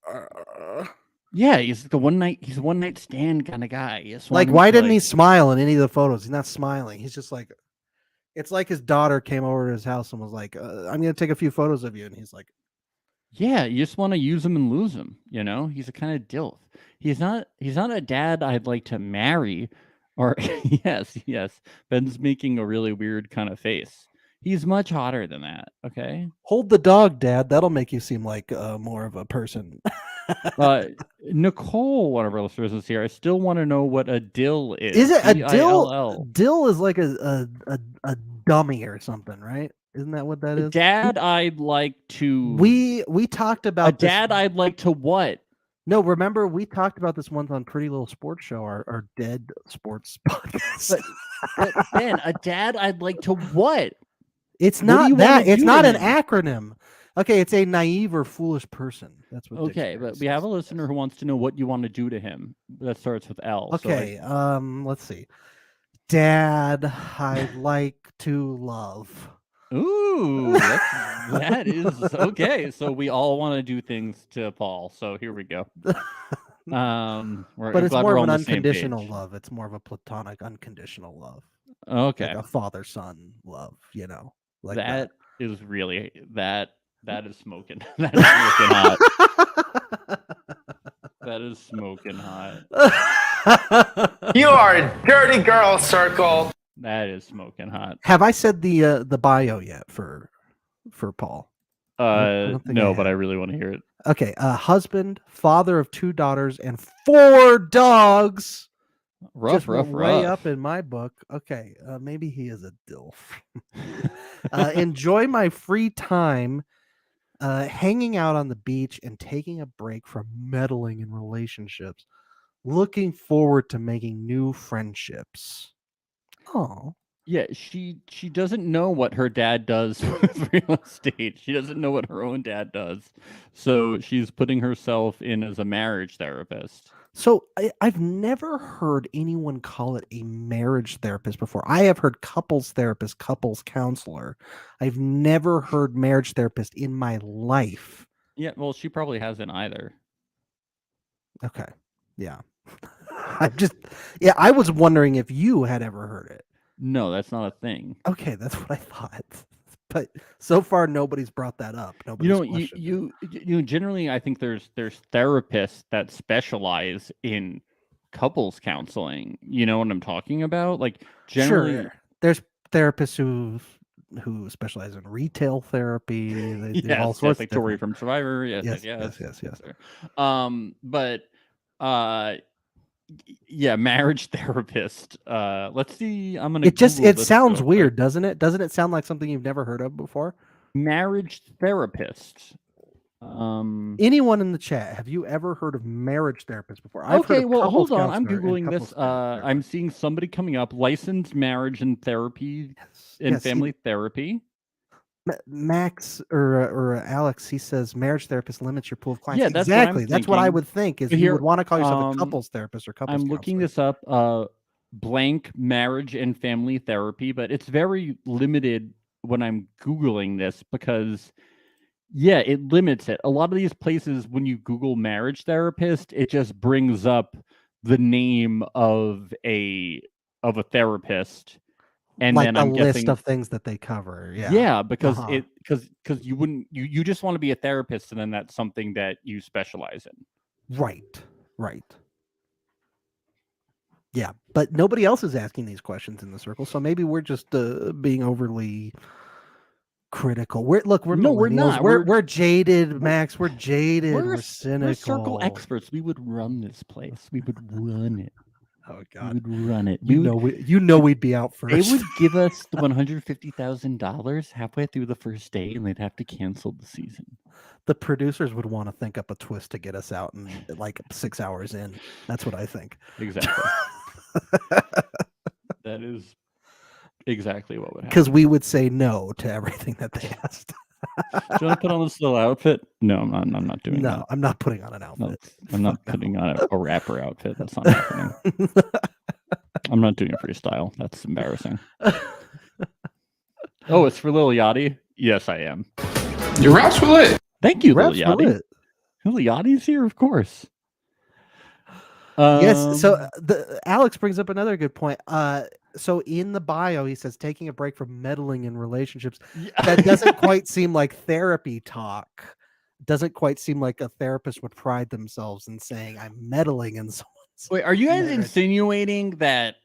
Speaker 1: Yeah, he's a one night stand kind of guy. He just
Speaker 3: like
Speaker 1: wants
Speaker 3: why
Speaker 1: to,
Speaker 3: didn't he smile in any of the photos? He's not smiling. He's just like, it's like his daughter came over to his house and was like, I'm gonna take a few photos of you, and he's like,
Speaker 1: Yeah, you just want to use him and lose him. You know, he's a kind of DILF. He's not a dad I'd like to marry. Or yes. Ben's making a really weird kind of face. He's much hotter than that. Okay.
Speaker 3: hold the dog, Dad. That'll make you seem like more of a person.
Speaker 1: Nicole, one of our listeners, is here. I still want to know what a dill is.
Speaker 3: Is it a dill?
Speaker 1: D-I-L-L.
Speaker 3: Dill is like a dummy or something, right? Isn't that what that
Speaker 1: A
Speaker 3: is?
Speaker 1: dad I'd like to.
Speaker 3: We talked about
Speaker 1: a dad I'd like to what?
Speaker 3: No, remember we talked about this once on Pretty Little Sports Show, our dead sports podcast.
Speaker 1: But Ben, a dad I'd like to what?
Speaker 3: It's
Speaker 1: What do
Speaker 3: not
Speaker 1: you
Speaker 3: that.
Speaker 1: wanna
Speaker 3: It's
Speaker 1: do
Speaker 3: not
Speaker 1: to
Speaker 3: an
Speaker 1: him?
Speaker 3: acronym. Okay, it's a naive or foolish person. That's what.
Speaker 1: Okay, but we have a listener who wants to know what you want to do to him. That starts with L. so, like,
Speaker 3: Okay, let's see. Dad, I'd like to love.
Speaker 1: Ooh, that is okay. So we all want to do things to Paul. So here we go.
Speaker 3: But
Speaker 1: I'm
Speaker 3: it's
Speaker 1: glad
Speaker 3: more
Speaker 1: we're
Speaker 3: of
Speaker 1: on
Speaker 3: an
Speaker 1: the same
Speaker 3: unconditional
Speaker 1: page.
Speaker 3: love. It's more of a platonic, unconditional love.
Speaker 1: Okay,
Speaker 3: Like a father-son love, you know. Like
Speaker 1: that is really that is smoking. That is smoking hot. That is smoking hot.
Speaker 14: You are a dirty girl, Circle.
Speaker 1: That is smoking hot.
Speaker 3: Have I said the bio yet for Paul? don't think I
Speaker 1: No,
Speaker 3: have.
Speaker 1: but I really want to hear it.
Speaker 3: Okay, husband, father of 2 daughters and 4 dogs.
Speaker 1: Rough,
Speaker 3: Just went
Speaker 1: rough,
Speaker 3: way
Speaker 1: rough.
Speaker 3: up in my book. Okay, maybe he is a dilf. Enjoy my free time, hanging out on the beach and taking a break from meddling in relationships. Looking forward to making new friendships. Oh,
Speaker 1: Yeah, she doesn't know what her dad does with real estate. She doesn't know what her own dad does. So she's putting herself in as a marriage therapist.
Speaker 3: So I've never heard anyone call it a marriage therapist before. I have heard couples therapist, couples counselor. I've never heard marriage therapist in my life.
Speaker 1: Yeah, well, she probably hasn't either.
Speaker 3: Okay. Yeah. I was wondering if you had ever heard it.
Speaker 1: No, that's not a thing.
Speaker 3: Okay, that's what I thought. But so far nobody's brought that up. Nobody's questioned it.
Speaker 1: You generally, I think there's therapists that specialize in couples counseling. You know what I'm talking about? Like generally,
Speaker 3: Sure. There's therapists who specialize in retail therapy. They do all
Speaker 1: yes,
Speaker 3: sorts
Speaker 1: like
Speaker 3: of
Speaker 1: Tori
Speaker 3: different.
Speaker 1: from Survivor.
Speaker 3: Yes.
Speaker 1: Yes. But yeah, marriage therapist. Let's see. I'm gonna.
Speaker 3: It
Speaker 1: Google this
Speaker 3: sounds
Speaker 1: real
Speaker 3: weird,
Speaker 1: quick.
Speaker 3: doesn't it? Doesn't it sound like something you've never heard of before?
Speaker 1: Marriage therapist.
Speaker 3: Anyone in the chat, have you ever heard of marriage therapist before? I've heard
Speaker 1: Okay,
Speaker 3: of
Speaker 1: well,
Speaker 3: couples
Speaker 1: hold on. I'm
Speaker 3: counselor and
Speaker 1: googling
Speaker 3: couples
Speaker 1: this.
Speaker 3: therapist.
Speaker 1: I'm seeing somebody coming up. Licensed marriage and therapy and
Speaker 3: Yes,
Speaker 1: family therapy.
Speaker 3: Max or Alex, he says marriage therapist limits your pool of clients.
Speaker 1: Yeah, that's what I'm
Speaker 3: exactly. That's what I
Speaker 1: thinking.
Speaker 3: would think. Is
Speaker 1: But
Speaker 3: you
Speaker 1: here,
Speaker 3: would want to call yourself a couples therapist or couples
Speaker 1: I'm
Speaker 3: counselor.
Speaker 1: looking this up. Blank marriage and family therapy, but it's very limited when I'm googling this because, yeah, it limits it. A lot of these places, when you Google marriage therapist, it just brings up the name of a therapist, and
Speaker 3: like
Speaker 1: then
Speaker 3: a
Speaker 1: I'm
Speaker 3: list
Speaker 1: guessing
Speaker 3: of things that they cover. Yeah.
Speaker 1: yeah, because
Speaker 3: Uh-huh.
Speaker 1: because you wouldn't you just want to be a therapist, and then that's something that you specialize in.
Speaker 3: Right. Yeah, but nobody else is asking these questions in the circle, so maybe we're just being overly critical. We're
Speaker 1: No, we're
Speaker 3: millennials.
Speaker 1: not.
Speaker 3: We're jaded, Max. We're jaded. We're cynical.
Speaker 1: We're circle experts. We would run this place. We would run it.
Speaker 3: Oh
Speaker 1: We
Speaker 3: God,
Speaker 1: would run it.
Speaker 3: you know we'd be out
Speaker 1: They
Speaker 3: first.
Speaker 1: would give us the $150,000 halfway through the first day, and they'd have to cancel the season.
Speaker 3: The producers would want to think up a twist to get us out in like 6 hours in. That's what I think.
Speaker 1: Exactly. That is exactly what would happen.
Speaker 3: Because we would say no to everything that they asked.
Speaker 1: Do you want to put on this little outfit? No, I'm not doing that.
Speaker 3: No, I'm not putting on an
Speaker 1: No,
Speaker 3: outfit.
Speaker 1: I'm not putting on a rapper outfit. That's not happening. I'm not doing a freestyle. That's embarrassing. Oh, it's for Lil Yachty? Yes, I am.
Speaker 11: Your raps were lit.
Speaker 1: Thank you, Lil
Speaker 3: Raps were
Speaker 1: Yachty.
Speaker 3: lit.
Speaker 1: Lil Yachty's here, of course.
Speaker 3: Yes. So Alex brings up another good point. So in the bio, he says taking a break from meddling in relationships. That doesn't quite seem like therapy talk. Doesn't quite seem like a therapist would pride themselves in saying I'm meddling in someone's.
Speaker 1: Wait, are you guys
Speaker 3: marriage."
Speaker 1: insinuating that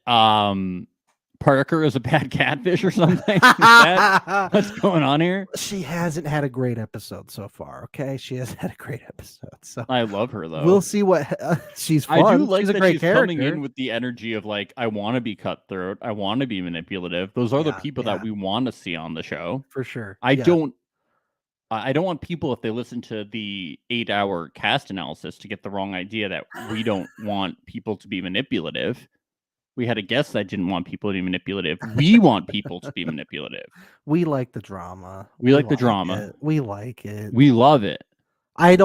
Speaker 1: Parker is a bad catfish or something? Is that what's going on here?
Speaker 3: She hasn't had a great episode so far. Okay, she hasn't had a great episode. So
Speaker 1: I love her though.
Speaker 3: we'll see what she's fun.
Speaker 1: I do like
Speaker 3: she's a
Speaker 1: that
Speaker 3: great
Speaker 1: she's
Speaker 3: character.
Speaker 1: coming in with the energy of like, I want to be cutthroat. I want to be manipulative. Those are the people that we want to see on the show.
Speaker 3: For sure.
Speaker 1: I
Speaker 3: Yeah.
Speaker 1: don't want people, if they listen to the 8-hour cast analysis, to get the wrong idea that we don't want people to be manipulative. We had a guest that didn't want people to be manipulative. We want people to be manipulative.
Speaker 3: We like the drama.
Speaker 1: We like the drama.
Speaker 3: it. We like it.
Speaker 1: We love it.
Speaker 3: I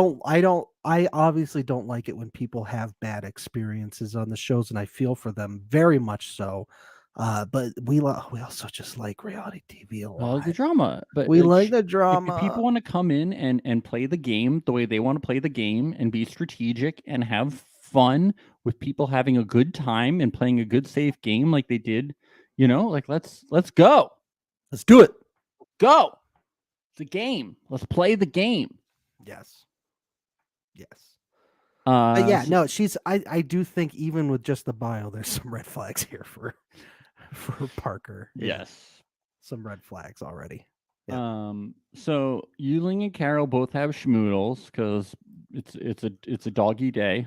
Speaker 3: obviously don't like it when people have bad experiences on the shows, and I feel for them very much so. But we also just like reality TV a lot.
Speaker 1: Well, the drama. But
Speaker 3: We like the
Speaker 1: if
Speaker 3: drama.
Speaker 1: people want to come in and play the game the way they want to play the game and be strategic and have fun with people having a good time and playing a good safe game like they did, like let's go.
Speaker 3: Let's do it.
Speaker 1: Go. It's a game. Let's play the game.
Speaker 3: Yes.
Speaker 1: Uh,
Speaker 3: Yeah, no, I do think even with just the bio, there's some red flags here for Parker. Yeah,
Speaker 1: Yes.
Speaker 3: some red flags already.
Speaker 1: So Yuling and Carol both have schmoodles because it's a doggy day,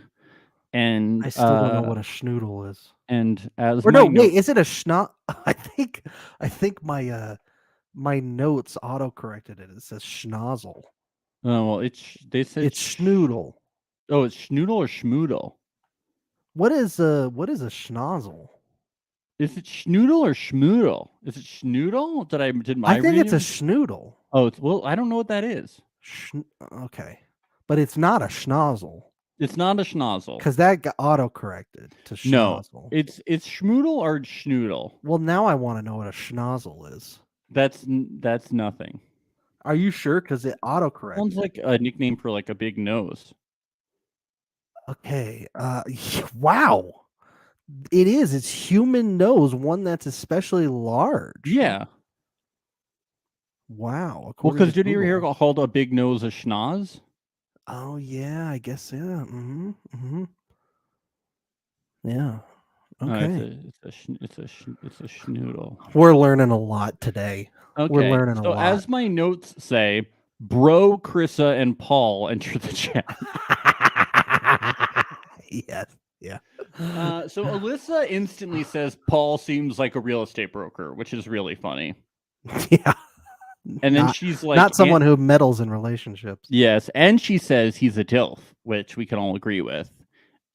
Speaker 1: and
Speaker 3: I still don't know what a schnoodle is.
Speaker 1: And as
Speaker 3: Or
Speaker 1: my
Speaker 3: no,
Speaker 1: note-
Speaker 3: wait, is it a schnoz? I think my notes auto corrected it. It says schnozzle.
Speaker 1: Oh well, they said
Speaker 3: It's schnoodle.
Speaker 1: Oh, it's schnoodle or schmoodle.
Speaker 3: What is a schnozzle?
Speaker 1: Is it schnoodle or schmoodle? Is it schnoodle? Did my
Speaker 3: I think it's a
Speaker 1: reading-
Speaker 3: schnoodle.
Speaker 1: Oh, I don't know what that is.
Speaker 3: Okay, but it's not a schnozzle.
Speaker 1: It's not a schnozzle.
Speaker 3: Because that got auto-corrected to
Speaker 1: No,
Speaker 3: schnozzle.
Speaker 1: it's schmoodle or schnoodle.
Speaker 3: Well, now I want to know what a schnozzle is.
Speaker 1: That's nothing.
Speaker 3: Are you sure? Because it auto-corrected.
Speaker 1: Sounds like a nickname for like a big nose.
Speaker 3: Okay. Wow. It is. It's human nose, one that's especially large.
Speaker 1: Yeah.
Speaker 3: Wow.
Speaker 1: Well,
Speaker 3: according
Speaker 1: because
Speaker 3: to
Speaker 1: did you ever hear
Speaker 3: Google.
Speaker 1: called a big nose a schnoz?
Speaker 3: Oh yeah, I guess yeah. Mm-hmm. Mm-hmm. Yeah. Okay.
Speaker 1: It's a schnoodle.
Speaker 3: We're learning a lot today.
Speaker 1: Okay.
Speaker 3: We're learning a
Speaker 1: so
Speaker 3: lot.
Speaker 1: as my notes say, Bro, Krissa, and Paul enter the chat.
Speaker 3: Yes. Yeah.
Speaker 1: So Alyssa instantly says Paul seems like a real estate broker, which is really funny.
Speaker 3: Yeah.
Speaker 1: And then
Speaker 3: Not-
Speaker 1: she's like,
Speaker 3: not someone who meddles in relationships.
Speaker 1: Yes, and she says he's a DILF, which we can all agree with.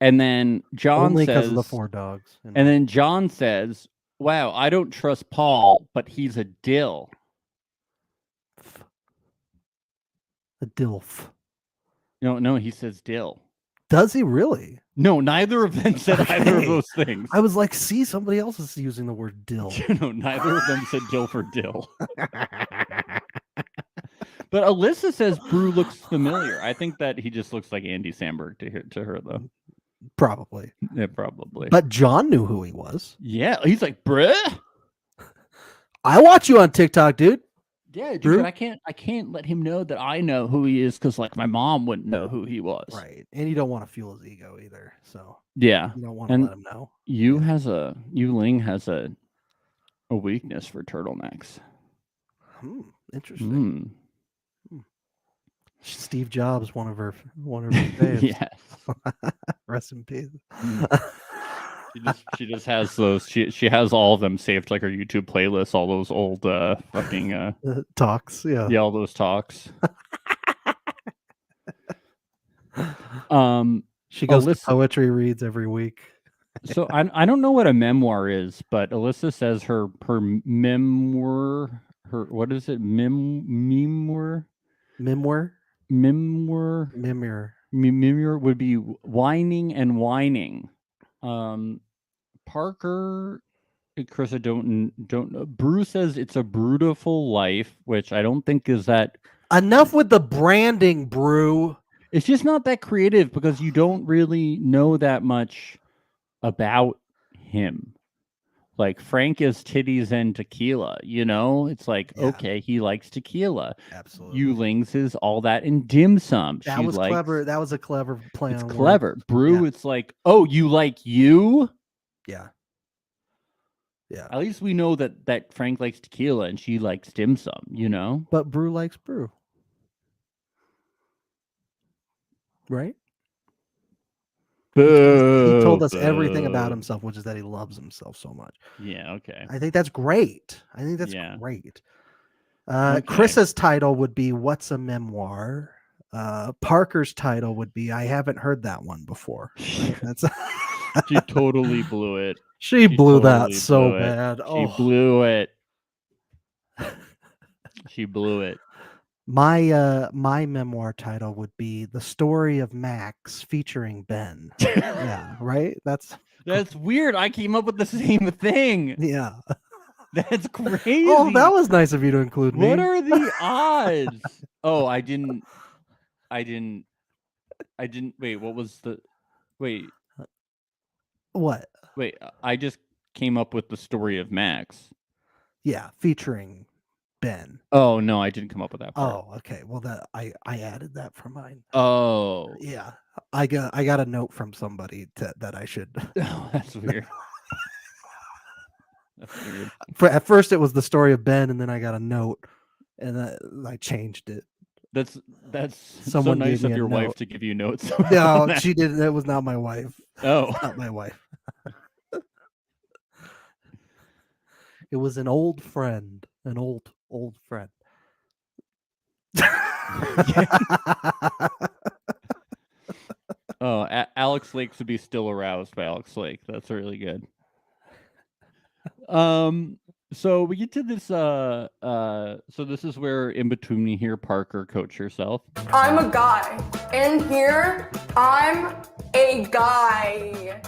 Speaker 1: And then John
Speaker 3: Only because
Speaker 1: says
Speaker 3: of the 4 dogs.
Speaker 1: And then John says, "Wow, I don't trust Paul, but he's a dill."
Speaker 3: A DILF.
Speaker 1: No, he says dill.
Speaker 3: Does he really?
Speaker 1: No, neither of them said either of
Speaker 3: Okay.
Speaker 1: those things.
Speaker 3: I was like, see, somebody else is using the word dill.
Speaker 1: No, neither of them said dill for dill. But Alyssa says Brew looks familiar. I think that he just looks like Andy Samberg to her, though.
Speaker 3: Probably.
Speaker 1: Yeah, probably.
Speaker 3: But John knew who he was.
Speaker 1: Yeah, he's like, bruh.
Speaker 3: I watch you on TikTok, dude.
Speaker 1: Yeah, dude,
Speaker 3: Brew?
Speaker 1: but I can't let him know that I know who he is because like my mom wouldn't know who he was.
Speaker 3: Right. And you don't want to fuel his ego either. So
Speaker 1: Yeah.
Speaker 3: you don't want to
Speaker 1: And
Speaker 3: let him know.
Speaker 1: Ling has a weakness for turtlenecks.
Speaker 3: Interesting. Steve Jobs, one of her faves.
Speaker 1: Yes.
Speaker 3: Rest in peace.
Speaker 1: She just has those. She has all of them saved like her YouTube playlist. All those old fucking
Speaker 3: talks. Yeah.
Speaker 1: Yeah, all those talks.
Speaker 3: She goes to
Speaker 1: Alyssa-
Speaker 3: poetry reads every week.
Speaker 1: So I don't know what a memoir is, but Alyssa says her memoir. Her what is it? Memoir.
Speaker 3: Memoir.
Speaker 1: Memoir.
Speaker 3: Memoir.
Speaker 1: Memoir would be whining and whining. Parker, Krista, don't know. Brew says it's a brutal life, which I don't think is that.
Speaker 3: Enough with the branding, Brew.
Speaker 1: It's just not that creative because you don't really know that much about him. Like Frank is titties and tequila, you know? It's like, okay, he likes tequila.
Speaker 3: Absolutely.
Speaker 1: Yulings is all that in dim sum.
Speaker 3: That
Speaker 1: She
Speaker 3: was
Speaker 1: likes-
Speaker 3: clever. That was a clever play
Speaker 1: It's
Speaker 3: on
Speaker 1: clever.
Speaker 3: words.
Speaker 1: Brew,
Speaker 3: Yeah.
Speaker 1: it's like, oh, you like you?
Speaker 3: Yeah. Yeah.
Speaker 1: At least we know that Frank likes tequila and she likes dim sum, you know?
Speaker 3: But Brew likes Brew. Right? He told us everything about himself, which is that he loves himself so much.
Speaker 1: Yeah, okay.
Speaker 3: I think that's great. I think that's
Speaker 1: Yeah.
Speaker 3: great.
Speaker 1: Okay.
Speaker 3: Chris's title would be What's a Memoir? Parker's title would be I haven't heard that one before. Right? That's
Speaker 1: She totally blew it.
Speaker 3: She blew that
Speaker 1: totally
Speaker 3: so
Speaker 1: blew it.
Speaker 3: bad.
Speaker 1: She
Speaker 3: Oh.
Speaker 1: blew it. She blew it.
Speaker 3: My memoir title would be The Story of Max featuring Ben. Yeah, right? That's
Speaker 1: weird. I came up with the same thing.
Speaker 3: Yeah.
Speaker 1: That's crazy.
Speaker 3: Oh, that was nice of you to include me.
Speaker 1: What are the odds? Oh, I didn't. Wait, what was the? Wait,
Speaker 3: What?
Speaker 1: wait. I just came up with the story of Max.
Speaker 3: Yeah, featuring Ben.
Speaker 1: Oh no, I didn't come up with that part.
Speaker 3: Oh, okay. Well, that I added that for mine.
Speaker 1: Oh,
Speaker 3: Yeah, I got a note from somebody that I should.
Speaker 1: Oh, that's weird. That's weird.
Speaker 3: At first, it was the story of Ben, and then I got a note, and I changed it.
Speaker 1: That's
Speaker 3: Someone
Speaker 1: so
Speaker 3: gave
Speaker 1: nice
Speaker 3: me
Speaker 1: of
Speaker 3: a
Speaker 1: your wife
Speaker 3: note.
Speaker 1: to give you notes.
Speaker 3: No, she didn't. That was not my wife.
Speaker 1: Oh.
Speaker 3: Not my wife. It was an old friend, an old friend.
Speaker 1: Oh, Alex Lake would be still aroused by Alex Lake. That's really good. So we get to this. So this is where in between you hear Parker coach herself.
Speaker 6: I'm a guy. In here, I'm a guy.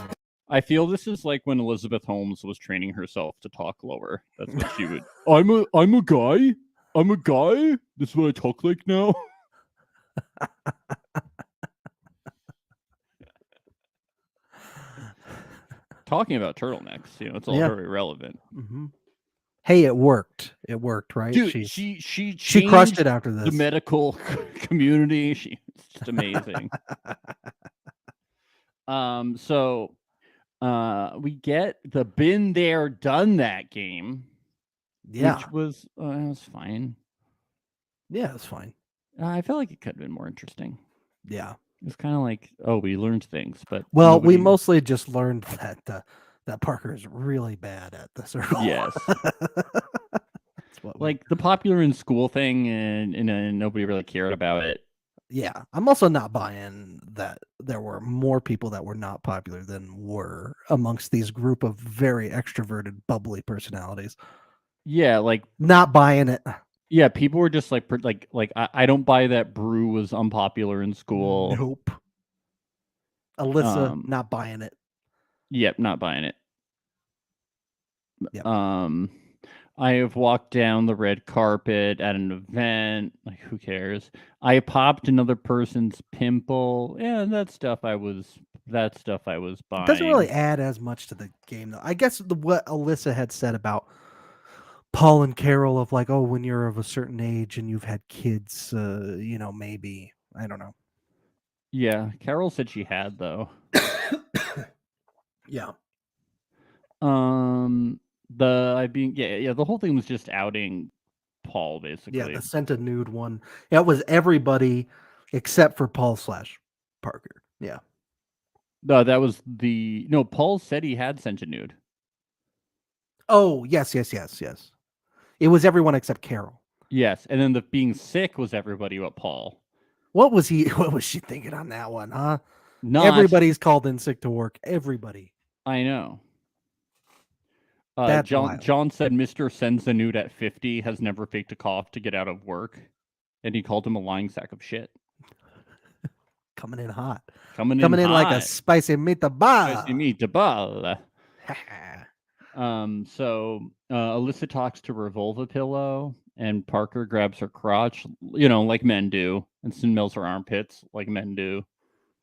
Speaker 1: I feel this is like when Elizabeth Holmes was training herself to talk lower. That's what she would. I'm a guy. I'm a guy. This is what I talk like now. Talking about turtlenecks, it's all very relevant.
Speaker 3: Mm-hmm. Hey, it worked. It worked, right?
Speaker 1: Dude, she
Speaker 3: crushed it after this.
Speaker 1: The medical community. It's just amazing. So we get the been there, done that game.
Speaker 3: Yeah.
Speaker 1: Which was fine.
Speaker 3: Yeah, it's fine.
Speaker 1: I felt like it could have been more interesting.
Speaker 3: Yeah.
Speaker 1: It's kind of like, we learned things, but
Speaker 3: we mostly just learned that Parker is really bad at the circle.
Speaker 1: Yes. Like the popular in school thing, and nobody really cared about it.
Speaker 3: Yeah, I'm also not buying that there were more people that were not popular than were amongst these group of very extroverted, bubbly personalities.
Speaker 1: Yeah, like
Speaker 3: not buying it.
Speaker 1: Yeah, people were just like I don't buy that Brew was unpopular in school.
Speaker 3: Nope. Alyssa, not buying it.
Speaker 1: Yep, not buying it.
Speaker 3: Yep.
Speaker 1: I have walked down the red carpet at an event. Like, who cares? I popped another person's pimple. Yeah, that stuff I was buying.
Speaker 3: It doesn't really add as much to the game, though. I guess what Alyssa had said about Paul and Carol of like, when you're of a certain age and you've had kids, maybe. I don't know.
Speaker 1: Yeah, Carol said she had, though.
Speaker 3: Yeah.
Speaker 1: The whole thing was just outing Paul, basically.
Speaker 3: Yeah, the sent a nude one. Yeah, it was everybody except for Paul / Parker. Yeah.
Speaker 1: No, that was Paul said he had sent a nude.
Speaker 3: Oh, yes. It was everyone except Carol.
Speaker 1: Yes, and then the being sick was everybody but Paul.
Speaker 3: What was she thinking on that one, huh? Everybody's called in sick to work. Everybody.
Speaker 1: I know.
Speaker 3: That's
Speaker 1: John said Mr. sends a nude at 50 has never faked a cough to get out of work, and he called him a lying sack of shit.
Speaker 3: Coming in hot.
Speaker 1: Coming in
Speaker 3: like a spicy meatball.
Speaker 1: Spicy meatball. So Alyssa talks to Revolva Pillow, and Parker grabs her crotch, like men do, and smells her armpits, like men do.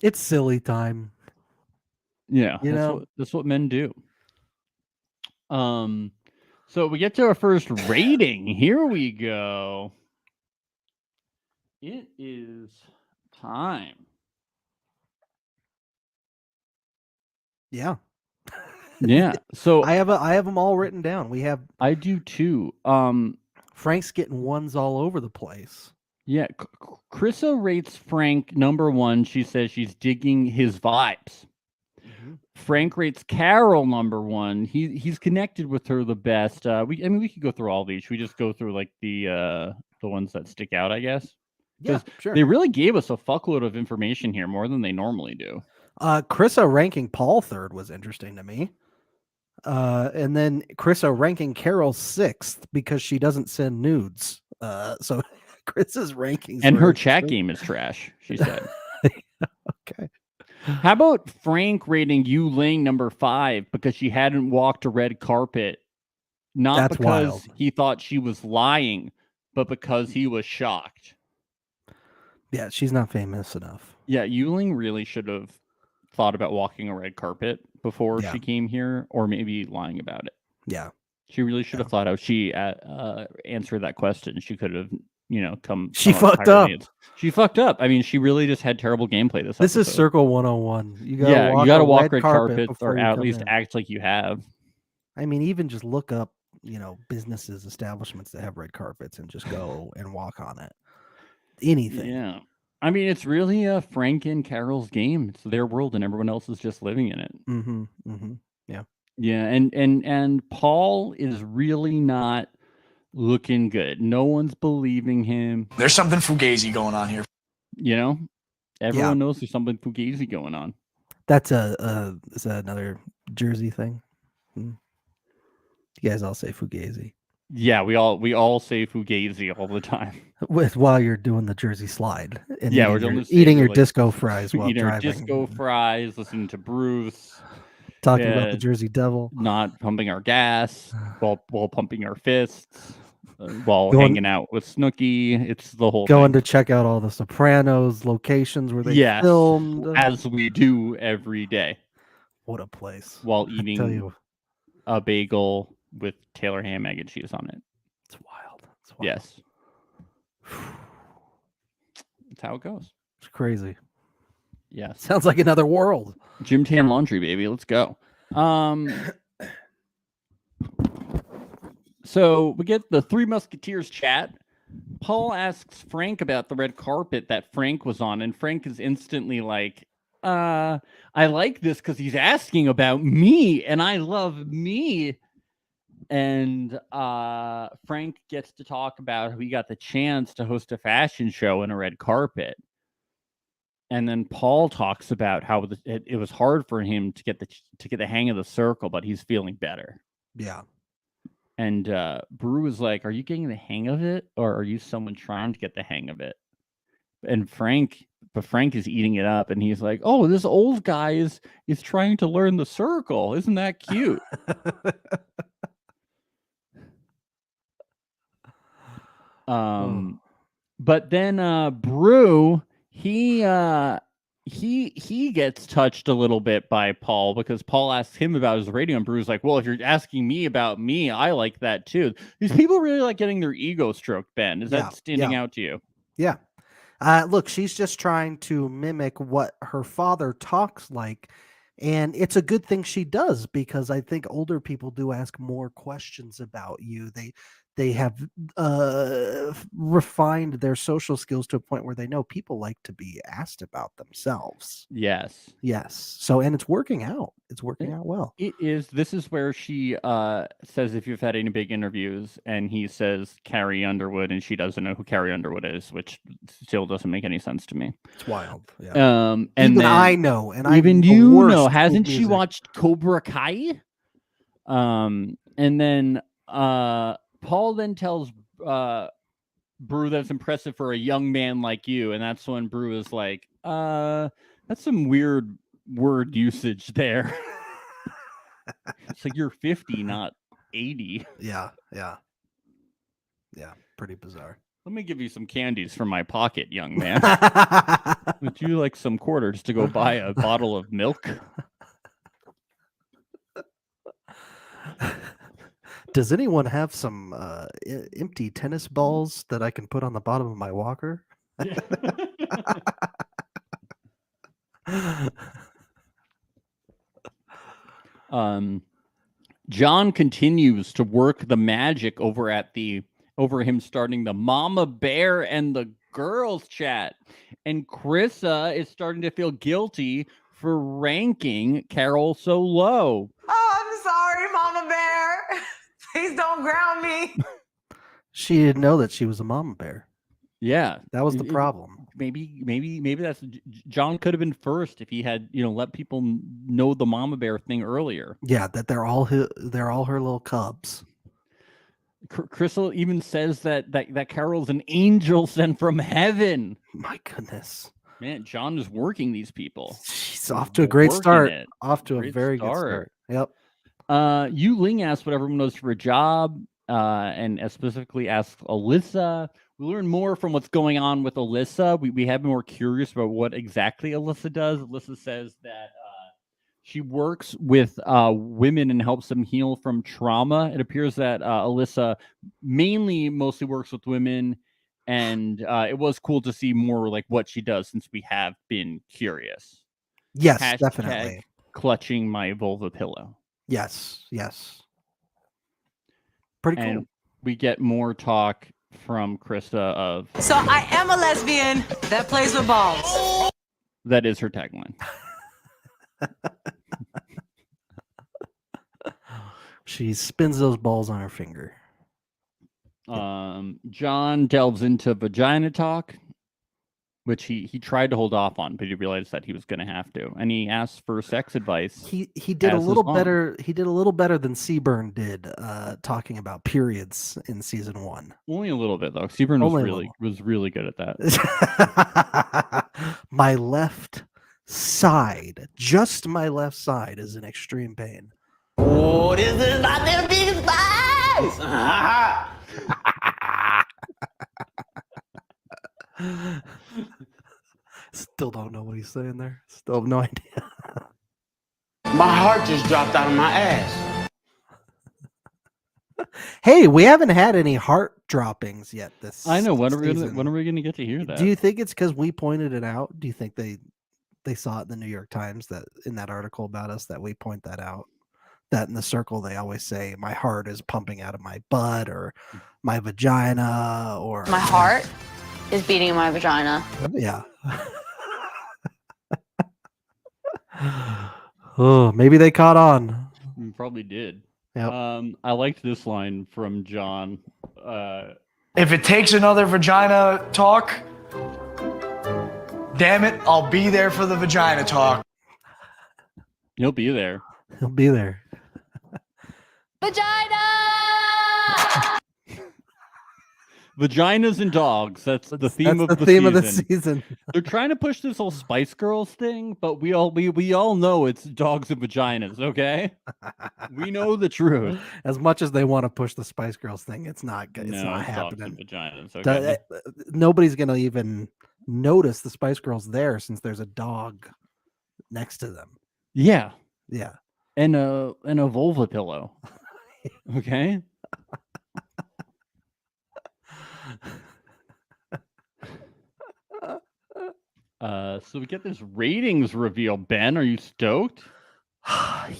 Speaker 3: It's silly time.
Speaker 1: Yeah, that's what men do. So we get to our first rating. Here we go. It is time.
Speaker 3: Yeah.
Speaker 1: Yeah. So
Speaker 3: I have them all written down.
Speaker 1: I do too.
Speaker 3: Frank's getting ones all over the place.
Speaker 1: Yeah. Chrissa rates Frank number 1. She says she's digging his vibes. Mm-hmm. Frank rates Carol number 1. He's connected with her the best. We could go through all these. Should we just go through like the ones that stick out, I guess?
Speaker 3: Yeah, sure.
Speaker 1: They really gave us a fuckload of information here, more than they normally do.
Speaker 3: Chrissa ranking Paul 3rd was interesting to me. And then Chrissa ranking Carol 6th because she doesn't send nudes. So Chris's rankings
Speaker 1: and her chat game is trash, she said.
Speaker 3: Okay.
Speaker 1: How about Frank rating Yu Ling number 5 because she hadn't walked a red carpet, not because he thought she was lying, but because he was shocked.
Speaker 3: Yeah, she's not famous enough.
Speaker 1: Yeah, Yu Ling really should have thought about walking a red carpet before she came here, or maybe lying about it.
Speaker 3: Yeah,
Speaker 1: she really should have thought out. She answered that question. She could have, come.
Speaker 3: She fucked up.
Speaker 1: She fucked up. I mean, she really just had terrible gameplay this episode.
Speaker 3: Is Circle 101. You
Speaker 1: gotta walk red carpets, or at least act like you have.
Speaker 3: I mean, even just look up, businesses, establishments that have red carpets, and just go and walk on it. Anything.
Speaker 1: Yeah. I mean, it's really Frank and Carol's game. It's their world, and everyone else is just living in it.
Speaker 3: Mm-hmm. Mm-hmm. Yeah.
Speaker 1: Yeah, and Paul is really not looking good. No one's believing him.
Speaker 9: There's something fugazi going on here.
Speaker 1: Everyone knows there's something fugazi going on.
Speaker 3: That's is that another Jersey thing? You guys all say Fugazi
Speaker 1: Yeah, we all say Fugazi all the time.
Speaker 3: while you're doing the Jersey slide. And
Speaker 1: Yeah, we're
Speaker 3: eating
Speaker 1: doing
Speaker 3: your,
Speaker 1: the same,
Speaker 3: eating
Speaker 1: we're
Speaker 3: your
Speaker 1: like
Speaker 3: disco fries while
Speaker 1: eating our
Speaker 3: driving.
Speaker 1: disco fries, listening to Bruce,
Speaker 3: Talking about the Jersey Devil.
Speaker 1: not pumping our gas while pumping our fists, while
Speaker 3: Going-
Speaker 1: hanging out with Snooki. It's the whole
Speaker 3: Going
Speaker 1: thing.
Speaker 3: to check out all the Sopranos locations where they
Speaker 1: Yes,
Speaker 3: filmed.
Speaker 1: as we do every day
Speaker 3: What a place.
Speaker 1: while
Speaker 3: I
Speaker 1: eating
Speaker 3: tell you,
Speaker 1: a bagel with Taylor ham, egg, and cheese on it.
Speaker 3: it's wild. It's wild.
Speaker 1: Yes. That's how it goes.
Speaker 3: It's crazy.
Speaker 1: Yes.
Speaker 3: Sounds like another world.
Speaker 1: Gym Tan Laundry, baby. Let's go. So we get the Three Musketeers chat. Paul asks Frank about the red carpet that Frank was on, and Frank is instantly like, I like this because he's asking about me, and I love me. And Frank gets to talk about how he got the chance to host a fashion show in a red carpet. And then Paul talks about how it was hard for him to get the hang of the circle, but he's feeling better.
Speaker 3: Yeah.
Speaker 1: And Brew is like, "Are you getting the hang of it, or are you someone trying to get the hang of it?" And Frank is eating it up, and he's like, "Oh, this old guy is trying to learn the circle. Isn't that cute?" But then Brew, he gets touched a little bit by Paul because Paul asks him about his radio, and Brew's like, "Well, if you're asking me about me, I like that too." These people really like getting their ego stroked, Ben. Is that standing out to you?
Speaker 3: Yeah. Look, she's just trying to mimic what her father talks like. And it's a good thing she does, because I think older people do ask more questions about you. They have refined their social skills to a point where they know people like to be asked about themselves.
Speaker 1: Yes.
Speaker 3: Yes. So, and it's working out. It's working out well.
Speaker 1: It is. This is where she says, if you've had any big interviews, and he says Carrie Underwood, and she doesn't know who Carrie Underwood is, which still doesn't make any sense to me.
Speaker 3: It's wild. Yeah.
Speaker 1: And
Speaker 3: even
Speaker 1: then,
Speaker 3: I know, and
Speaker 1: even
Speaker 3: I'm the
Speaker 1: you
Speaker 3: worst
Speaker 1: know,
Speaker 3: with
Speaker 1: hasn't she
Speaker 3: music.
Speaker 1: watched Cobra Kai? And then Paul then tells Brew that's impressive for a young man like you, and that's when Brew is like, that's some weird word usage there. It's like you're 50, not 80.
Speaker 3: Yeah. Pretty bizarre.
Speaker 1: Let me give you some candies from my pocket, young man. Would you like some quarters to go buy a bottle of milk?
Speaker 3: Does anyone have some empty tennis balls that I can put on the bottom of my walker?
Speaker 1: John continues to work the magic over him starting the Mama Bear and the Girls chat. And Krissa is starting to feel guilty for ranking Carol so low.
Speaker 5: Oh, I'm sorry, Mama Bear. Please don't ground me.
Speaker 3: She didn't know that she was a mama bear.
Speaker 1: Yeah,
Speaker 3: That was the problem.
Speaker 1: Maybe that's John could have been first if he had, let people know the Mama Bear thing earlier.
Speaker 3: Yeah, that they're all her little cubs.
Speaker 1: Crystal even says that Carol's an angel sent from heaven.
Speaker 3: My goodness.
Speaker 1: Man, John is working these people.
Speaker 3: She's off to a great
Speaker 1: Working
Speaker 3: start.
Speaker 1: it.
Speaker 3: Off to a
Speaker 1: Great
Speaker 3: very good start. Yep.
Speaker 1: Yu Ling asks what everyone knows for a job, and specifically asks Alyssa. We learn more from what's going on with Alyssa. We have been more curious about what exactly Alyssa does. Alyssa says that she works with women and helps them heal from trauma. It appears that Alyssa mostly works with women, and it was cool to see more like what she does since we have been curious.
Speaker 3: Yes,
Speaker 1: Hashtag
Speaker 3: definitely.
Speaker 1: Clutching my vulva pillow.
Speaker 3: Yes. Pretty cool.
Speaker 1: And we get more talk from Krista of
Speaker 5: So I am a lesbian that plays with balls.
Speaker 1: that is her tagline.
Speaker 3: She spins those balls on her finger.
Speaker 1: John delves into vagina talk, which he tried to hold off on, but he realized that he was going to have to, and he asked for sex advice.
Speaker 3: He did a
Speaker 1: as his
Speaker 3: little
Speaker 1: mom.
Speaker 3: better. He did a little better than Seaburn did, talking about periods in season 1.
Speaker 1: Only a little bit though. Seaburn
Speaker 3: Only
Speaker 1: was
Speaker 3: a
Speaker 1: really good at that.
Speaker 3: My left side, just my left side, is in extreme pain.
Speaker 12: Oh, this is not their biggest thighs.
Speaker 3: Still don't know what he's saying there. Still have no idea.
Speaker 12: My heart just dropped out of my ass.
Speaker 3: Hey, we haven't had any heart droppings yet this
Speaker 1: I know. When are we
Speaker 3: season.
Speaker 1: gonna get to hear that?
Speaker 3: Do you think it's because we pointed it out? Do you think they saw it in the New York Times, that in that article about us, that we point that out? That in the circle they always say my heart is pumping out of my butt or my vagina, or
Speaker 15: My heart is beating in my vagina.
Speaker 3: Yeah. Oh, maybe they caught on.
Speaker 1: We probably did.
Speaker 3: Yep.
Speaker 1: I liked this line from John.
Speaker 9: If it takes another vagina talk, damn it, I'll be there for the vagina talk.
Speaker 1: He'll be there.
Speaker 3: He'll be there.
Speaker 10: Vagina!
Speaker 1: Vaginas and dogs. That's the theme
Speaker 3: That's
Speaker 1: of
Speaker 3: the
Speaker 1: the
Speaker 3: theme of the
Speaker 1: season.
Speaker 3: season.
Speaker 1: They're trying to push this whole Spice Girls thing, but we all know it's dogs and vaginas. Okay, we know the truth.
Speaker 3: As much as they want to push the Spice Girls thing, it's not good. It's
Speaker 1: No,
Speaker 3: not
Speaker 1: it's dogs
Speaker 3: happening.
Speaker 1: and vaginas. Okay.
Speaker 3: Nobody's gonna even notice the Spice Girls there since there's a dog next to them.
Speaker 1: Yeah,
Speaker 3: Yeah.
Speaker 1: and a vulva pillow. Okay. So we get this ratings reveal. Ben, are you stoked?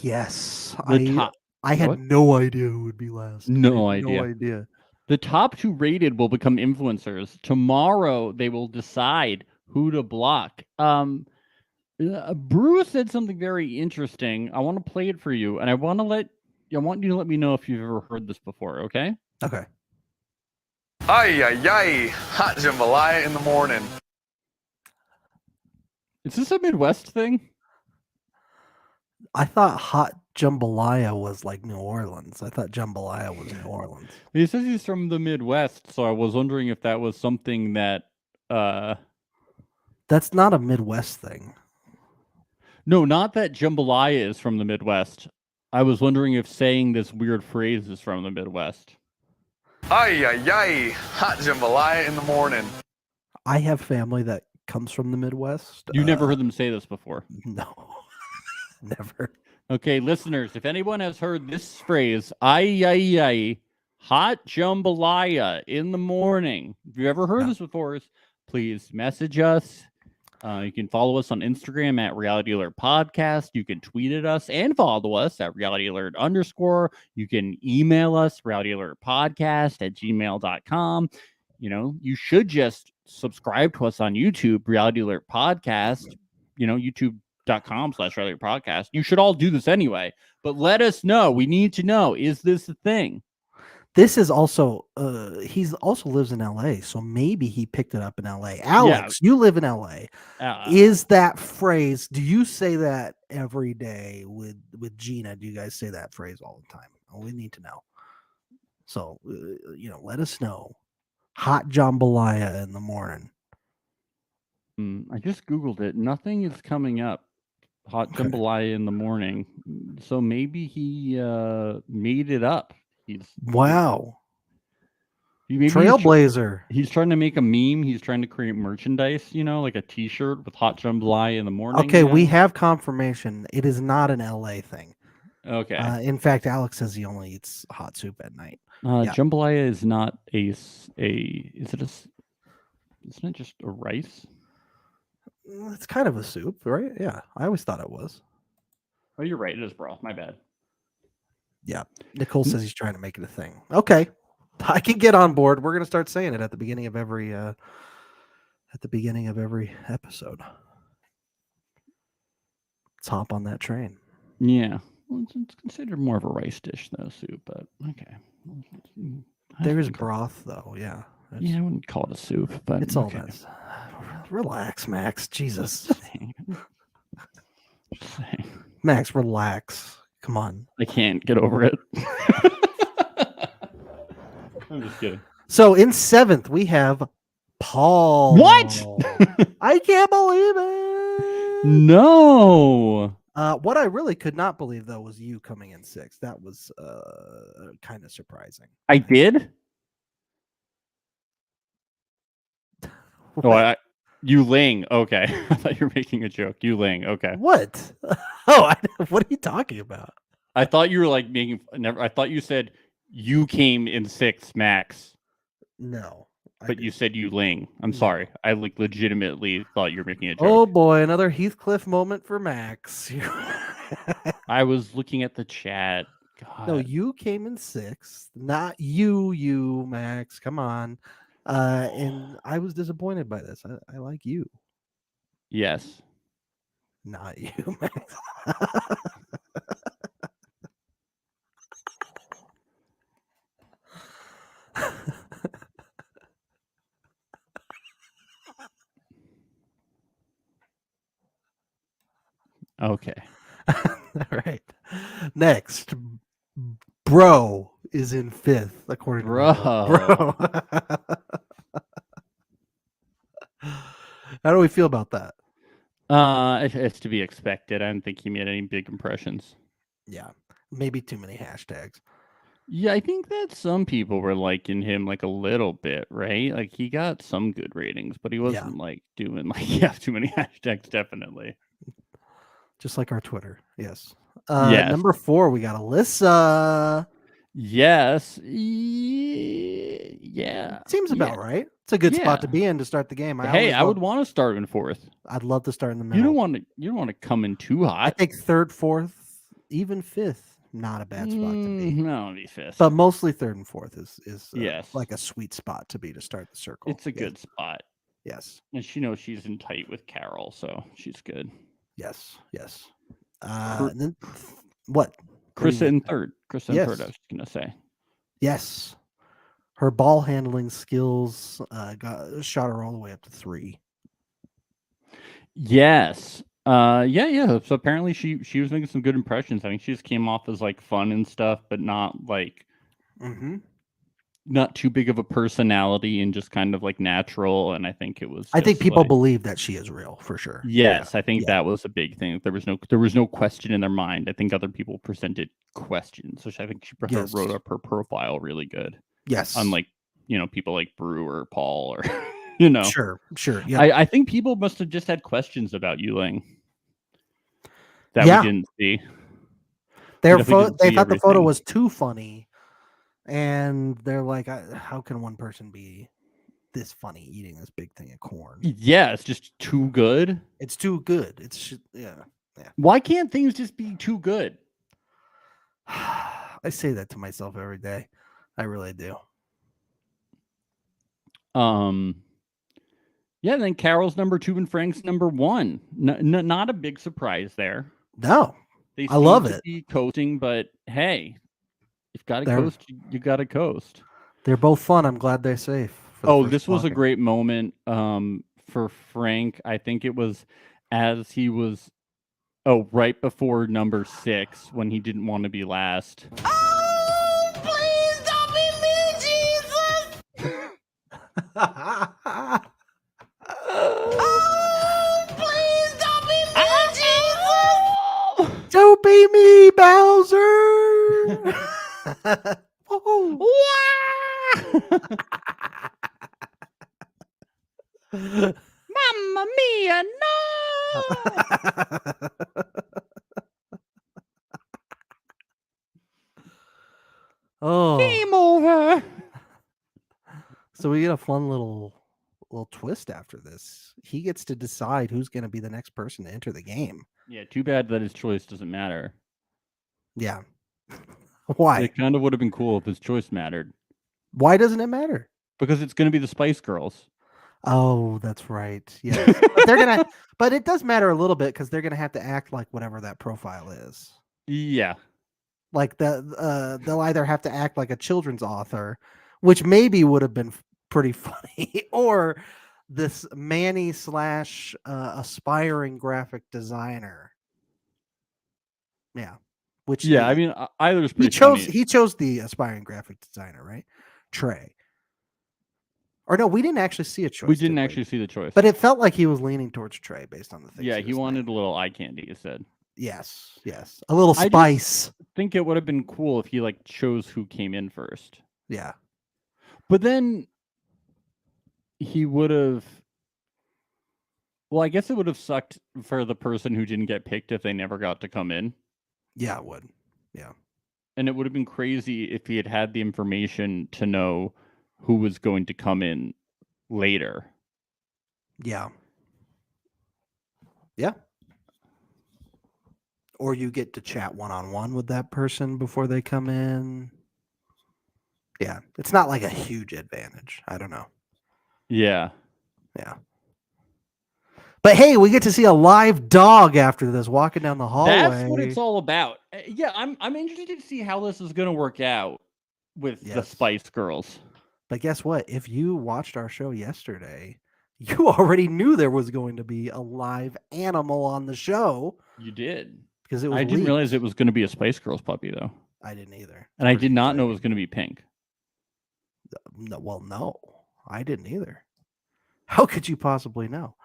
Speaker 3: Yes.
Speaker 1: The
Speaker 3: I had
Speaker 1: what?
Speaker 3: no idea who would be last.
Speaker 1: No
Speaker 3: I had
Speaker 1: idea.
Speaker 3: No idea.
Speaker 1: The top 2 rated will become influencers. Tomorrow they will decide who to block. Brew said something very interesting. I want to play it for you, and I want you to let me know if you've ever heard this before, okay?
Speaker 3: Okay.
Speaker 11: Ay, ay, ay. Hot jambalaya in the morning.
Speaker 1: Is this a Midwest thing?
Speaker 3: I thought hot jambalaya was like New Orleans. I thought jambalaya was New Orleans.
Speaker 1: He says he's from the Midwest, so I was wondering if that was something that
Speaker 3: That's not a Midwest thing.
Speaker 1: No, not that jambalaya is from the Midwest. I was wondering if saying this weird phrase is from the Midwest.
Speaker 11: Ay, ay, ay. Hot jambalaya in the morning.
Speaker 3: I have family that comes from the Midwest.
Speaker 1: You never heard them say this before?
Speaker 3: No. Never.
Speaker 1: Okay, listeners, if anyone has heard this phrase, ay, ay, ay, hot jambalaya in the morning. If you've ever heard this before, please message us. You can follow us on Instagram at Reality Alert Podcast. You can tweet at us and follow us at Reality Alert _. You can email us, realityalertpodcast@gmail.com. You know, you should just subscribe to us on YouTube, Reality Alert Podcast, youtube.com/Reality Alert Podcast. You should all do this anyway, but let us know. We need to know, is this a thing?
Speaker 3: This is also he's also lives in LA, so maybe he picked it up in LA. Alex, you live in LA. Is that phrase, do you say that every day with Gina? Do you guys say that phrase all the time? Oh, we need to know. So let us know. Hot jambalaya in the morning.
Speaker 1: I just Googled it. Nothing is coming up. Hot jambalaya in the morning. So maybe he made it up.
Speaker 3: Wow.
Speaker 1: Maybe
Speaker 3: Trailblazer.
Speaker 1: He's trying to make a meme. He's trying to create merchandise, like a t-shirt with hot jambalaya in the morning.
Speaker 3: Okay, we have confirmation. It is not an LA thing.
Speaker 1: Okay.
Speaker 3: In fact, Alex says he only eats hot soup at night.
Speaker 1: Jambalaya is not isn't it just a rice?
Speaker 3: It's kind of a soup, right? Yeah, I always thought it was.
Speaker 1: Oh, you're right. It is broth. My bad.
Speaker 3: Yeah. Nicole says he's trying to make it a thing. Okay. I can get on board. We're going to start saying it at the beginning of every episode. Let's hop on that train.
Speaker 1: Yeah. Well, it's considered more of a rice dish though, soup, but okay.
Speaker 3: There is broth though, yeah.
Speaker 1: Yeah, I wouldn't call it a soup, but
Speaker 3: it's all
Speaker 1: okay.
Speaker 3: that. Relax, Max. Jesus. Max, relax. Come on.
Speaker 1: I can't get over it. I'm just kidding.
Speaker 3: So in 7th, we have Paul.
Speaker 1: What?
Speaker 3: I can't believe it.
Speaker 1: No.
Speaker 3: What I really could not believe, though, was you coming in 6th. That was kind of surprising.
Speaker 1: I did? Oh, Yu Ling. Okay. I thought you were making a joke. Yu Ling. Okay.
Speaker 3: What? Oh, what are you talking about?
Speaker 1: I thought you were like making. I thought you said you came in 6th, Max.
Speaker 3: No.
Speaker 1: But you said Yu Ling. I'm sorry. I like legitimately thought you were making a joke.
Speaker 3: Oh boy, another Heathcliff moment for Max.
Speaker 1: I was looking at the chat. God.
Speaker 3: No, you came in 6th, not you, Max. Come on. And I was disappointed by this. I like you.
Speaker 1: Yes.
Speaker 3: Not you, Max.
Speaker 1: Okay.
Speaker 3: All right. Next, Bro is in 5th, according to Bro. How do we feel about that?
Speaker 1: It's to be expected. I don't think he made any big impressions.
Speaker 3: Yeah, maybe too many hashtags.
Speaker 1: Yeah, I think that some people were liking him like a little bit, right? Like he got some good ratings, but he wasn't like doing like too many hashtags. Definitely.
Speaker 3: Just like our Twitter. Yes.
Speaker 1: Yes.
Speaker 3: Number 4, we got Alyssa.
Speaker 1: Yes. Yeah.
Speaker 3: Seems about right. It's a good spot to be in to start the game.
Speaker 1: I would want to start in 4th.
Speaker 3: I'd love to start in the middle.
Speaker 1: You don't want to come in too hot.
Speaker 3: I think 3rd, 4th, even 5th. Not a bad spot to be.
Speaker 1: No, be 5th.
Speaker 3: But mostly 3rd and 4th is
Speaker 1: yes,
Speaker 3: like a sweet spot to be to start the circle.
Speaker 1: It's a good spot.
Speaker 3: Yes.
Speaker 1: And she knows she's in tight with Carol, so she's good.
Speaker 3: Yes. And then what?
Speaker 1: Krista in 3rd. Krista in 3rd, I was gonna say.
Speaker 3: Yes. Her ball handling skills shot her all the way up to 3.
Speaker 1: Yes. Yeah. So apparently she was making some good impressions. I think she just came off as like fun and stuff, but not like not too big of a personality and just kind of like natural. And I think it was.
Speaker 3: I think people
Speaker 1: like,
Speaker 3: believe that she is real for sure.
Speaker 1: Yes, I think that was a big thing. There was no question in their mind. I think other people presented questions, which I think she wrote up her profile really good.
Speaker 3: Yes,
Speaker 1: unlike people like Brew or Paul or
Speaker 3: Sure. Yeah,
Speaker 1: I think people must have just had questions about Yu Ling that we didn't see.
Speaker 3: They thought the photo was too funny, and they're like, "How can one person be this funny eating this big thing of corn?"
Speaker 1: Yeah, it's just too good.
Speaker 3: It's too good. It's yeah.
Speaker 1: Why can't things just be too good?
Speaker 3: I say that to myself every day. I really do.
Speaker 1: Yeah, then Carol's number 2 and Frank's number 1. Not a big surprise there.
Speaker 3: No,
Speaker 1: I love it. Be coasting, but hey, you've got to coast. You got to coast.
Speaker 3: They're both fun. I'm glad they're safe.
Speaker 1: This was a great moment for Frank. I think it was as he was right before number 6 when he didn't want to be last.
Speaker 5: Oh, please don't be me, Jesus. Oh, please don't be me, Jesus.
Speaker 3: Don't be me, Bowser.
Speaker 5: Mamma mia, no!
Speaker 3: Oh,
Speaker 5: Game over.
Speaker 3: So we get a fun little twist after this. He gets to decide who's going to be the next person to enter the game.
Speaker 1: Yeah, too bad that his choice doesn't matter.
Speaker 3: Yeah. Why?
Speaker 1: It kind of would have been cool if his choice mattered.
Speaker 3: Why doesn't it matter?
Speaker 1: Because it's going to be the Spice Girls.
Speaker 3: Oh, that's right. Yeah. But it does matter a little bit because they're gonna have to act like whatever that profile is.
Speaker 1: Yeah.
Speaker 3: Like they'll either have to act like a children's author, which maybe would have been pretty funny, or this Manny / aspiring graphic designer. Yeah, which
Speaker 1: Yeah, I mean, either's
Speaker 3: he
Speaker 1: pretty
Speaker 3: chose.
Speaker 1: funny.
Speaker 3: He chose the aspiring graphic designer, right? Trey. Or no, we didn't actually see a choice.
Speaker 1: We didn't
Speaker 3: did
Speaker 1: actually see the choice.
Speaker 3: But it felt like he was leaning towards Trey based on the things.
Speaker 1: Yeah,
Speaker 3: he
Speaker 1: he
Speaker 3: was
Speaker 1: wanted a little eye candy, he said.
Speaker 3: Yes, yes. A little
Speaker 1: I just
Speaker 3: spice.
Speaker 1: think it would have been cool if he like chose who came in first.
Speaker 3: Yeah.
Speaker 1: But then he would have. Well, I guess it would have sucked for the person who didn't get picked if they never got to come in.
Speaker 3: Yeah, it would. Yeah.
Speaker 1: And it would have been crazy if he had had the information to know who was going to come in later.
Speaker 3: Yeah. Yeah. Or you get to chat one-on-one with that person before they come in. Yeah. It's not like a huge advantage. I don't know.
Speaker 1: Yeah.
Speaker 3: Yeah. But hey, we get to see a live dog after this walking down the hallway.
Speaker 1: That's what it's all about. Yeah, I'm interested to see how this is going to work out with the Spice Girls.
Speaker 3: But guess what? If you watched our show yesterday, you already knew there was going to be a live animal on the show.
Speaker 1: You did.
Speaker 3: Because it was
Speaker 1: I didn't
Speaker 3: leaked.
Speaker 1: realize it was going to be a Spice Girls puppy, though.
Speaker 3: I didn't either.
Speaker 1: And I did not know it was going to be pink.
Speaker 3: No, well, no, I didn't either. How could you possibly know?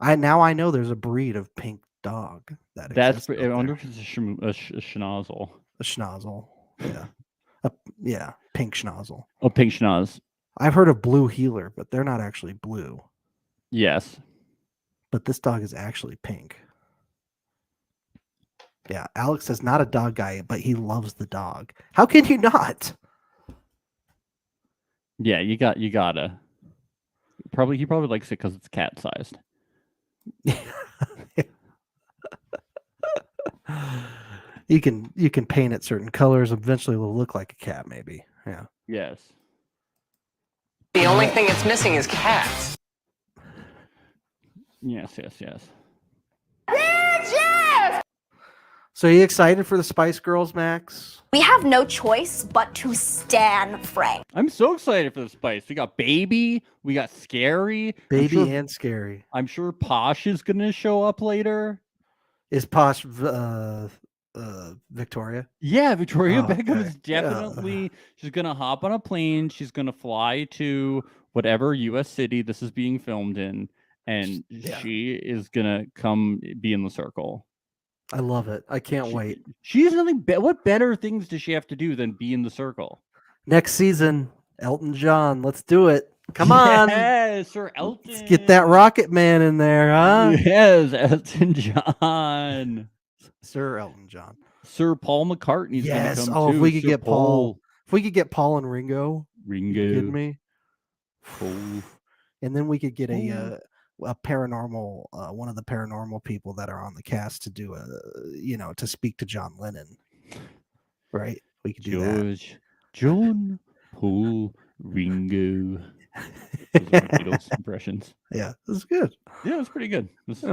Speaker 3: I know there's a breed of pink dog that
Speaker 1: That's.
Speaker 3: exists
Speaker 1: I
Speaker 3: out
Speaker 1: wonder
Speaker 3: there.
Speaker 1: if it's a schnozzle.
Speaker 3: A schnozzle. Yeah. Yeah, pink schnozzle.
Speaker 1: Oh, pink schnoz.
Speaker 3: I've heard of blue heeler, but they're not actually blue.
Speaker 1: Yes.
Speaker 3: But this dog is actually pink. Yeah, Alex is not a dog guy, but he loves the dog. How can you not?
Speaker 1: Yeah, you gotta. He probably likes it because it's cat sized.
Speaker 3: You can paint it certain colors. Eventually, it'll look like a cat. Maybe. Yeah.
Speaker 1: Yes.
Speaker 16: The only thing it's missing is cats.
Speaker 1: Yes. Yes.
Speaker 3: So, are you excited for the Spice Girls, Max?
Speaker 8: We have no choice but to stan Frank.
Speaker 1: I'm so excited for the Spice. We got Baby. We got Scary.
Speaker 3: Baby and Scary.
Speaker 1: I'm sure Posh is gonna show up later.
Speaker 3: Is Posh Victoria?
Speaker 1: Yeah, Victoria
Speaker 3: Oh,
Speaker 1: Beckham
Speaker 3: okay.
Speaker 1: is definitely. She's gonna hop on a plane. She's gonna fly to whatever U.S. city this is being filmed in, and she is gonna come be in the circle.
Speaker 3: I love it. I can't wait.
Speaker 1: She's nothing. What better things does she have to do than be in the circle?
Speaker 3: Next season, Elton John. Let's do it. Come on.
Speaker 1: Yes, Sir Elton.
Speaker 3: Let's get that Rocket Man in there, huh?
Speaker 1: Yes, Elton John.
Speaker 3: Sir Elton John.
Speaker 1: Sir Paul McCartney's
Speaker 3: Yes.
Speaker 1: gonna come
Speaker 3: Oh,
Speaker 1: too.
Speaker 3: if we could
Speaker 1: Sir
Speaker 3: get Paul. If we could get Paul and Ringo.
Speaker 1: Ringo.
Speaker 3: You kidding me?
Speaker 1: Paul.
Speaker 3: And then we could get a paranormal, one of the paranormal people that are on the cast to do to speak to John Lennon. Right? We could do
Speaker 1: George, John, Paul, Ringo. Those are my Beatles impressions.
Speaker 3: Yeah, that's good.
Speaker 1: Yeah, it's pretty good.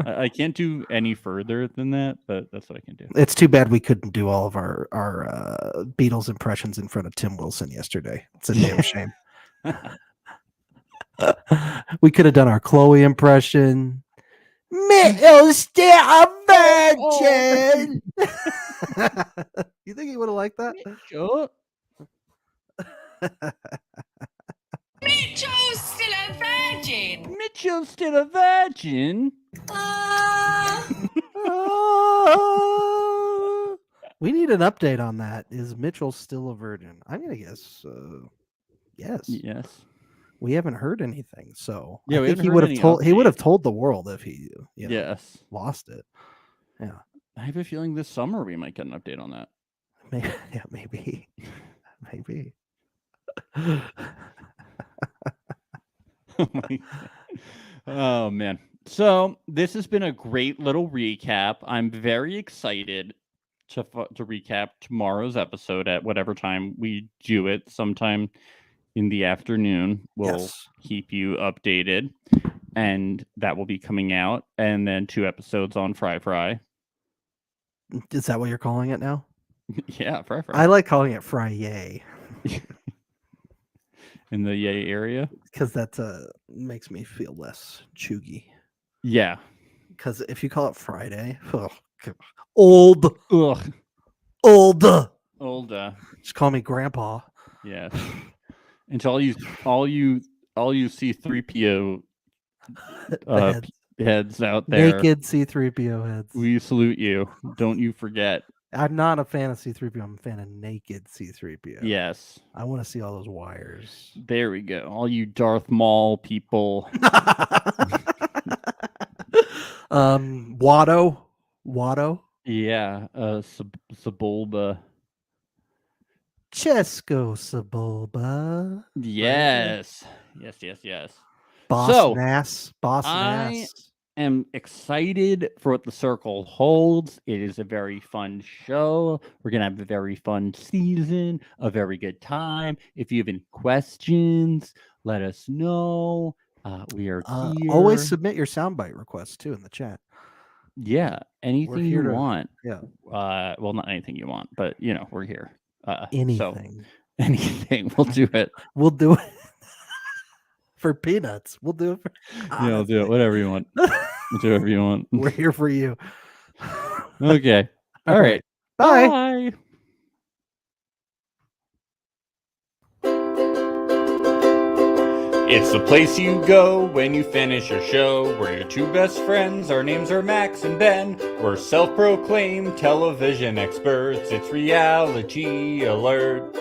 Speaker 1: I can't do any further than that, but that's what I can do.
Speaker 3: It's too bad we couldn't do all of our Beatles impressions in front of Tim Wilson yesterday. It's a damn shame. We could have done our Chloe impression. Mitchell still a virgin. You think he would have liked that?
Speaker 1: Sure.
Speaker 5: Mitchell's still a virgin.
Speaker 1: Mitchell's still a virgin.
Speaker 3: We need an update on that. Is Mitchell still a virgin? I'm gonna guess yes.
Speaker 1: Yes.
Speaker 3: We haven't heard anything, so
Speaker 1: Yeah,
Speaker 3: I
Speaker 1: we
Speaker 3: think
Speaker 1: haven't
Speaker 3: he
Speaker 1: heard
Speaker 3: would have
Speaker 1: any
Speaker 3: told. He would have
Speaker 1: update.
Speaker 3: told the world if he
Speaker 1: Yes.
Speaker 3: lost it. Yeah,
Speaker 1: I have a feeling this summer we might get an update on that.
Speaker 3: maybe. Yeah, maybe. Maybe.
Speaker 1: Oh my God. Oh man. So this has been a great little recap. I'm very excited to recap tomorrow's episode at whatever time we do it, sometime in the afternoon. We'll
Speaker 3: Yes.
Speaker 1: keep you updated, and that will be coming out, and then 2 episodes on Fry.
Speaker 3: Is that what you're calling it now?
Speaker 1: Yeah, Fry.
Speaker 3: I like calling it Friday.
Speaker 1: in the Yay area.
Speaker 3: Because that makes me feel less chuggy.
Speaker 1: Yeah.
Speaker 3: Because if you call it Friday, old,
Speaker 1: Ugh.
Speaker 3: old. Just call me Grandpa.
Speaker 1: Yeah. And to all you C3PO heads out there,
Speaker 3: Naked C3PO heads.
Speaker 1: we salute you. Don't you forget.
Speaker 3: I'm not a fan of C3PO. I'm a fan of naked C3PO.
Speaker 1: Yes.
Speaker 3: I want to see all those wires.
Speaker 1: There we go. All you Darth Maul people.
Speaker 3: Watto.
Speaker 1: Yeah. Sebulba.
Speaker 3: Chesco Sebulba.
Speaker 1: Yes. Yes.
Speaker 3: Boss Nass.
Speaker 1: I am excited for what the circle holds. It is a very fun show. We're going to have a very fun season, a very good time. If you have any questions, let us know. We are here.
Speaker 3: Always submit your soundbite requests too in the chat.
Speaker 1: Yeah, anything you want.
Speaker 3: Yeah.
Speaker 1: Well, not anything you want, but we're here.
Speaker 3: Anything.
Speaker 1: Anything. We'll do it.
Speaker 3: We'll do it for peanuts. We'll do it for
Speaker 1: We'll do it. Whatever you want. We'll do whatever you want.
Speaker 3: We're here for you.
Speaker 1: Okay. All right.
Speaker 3: Bye.
Speaker 1: Bye.
Speaker 2: It's the place you go when you finish your show. We're your two best friends. Our names are Max and Ben. We're self-proclaimed television experts. It's Reality Alert.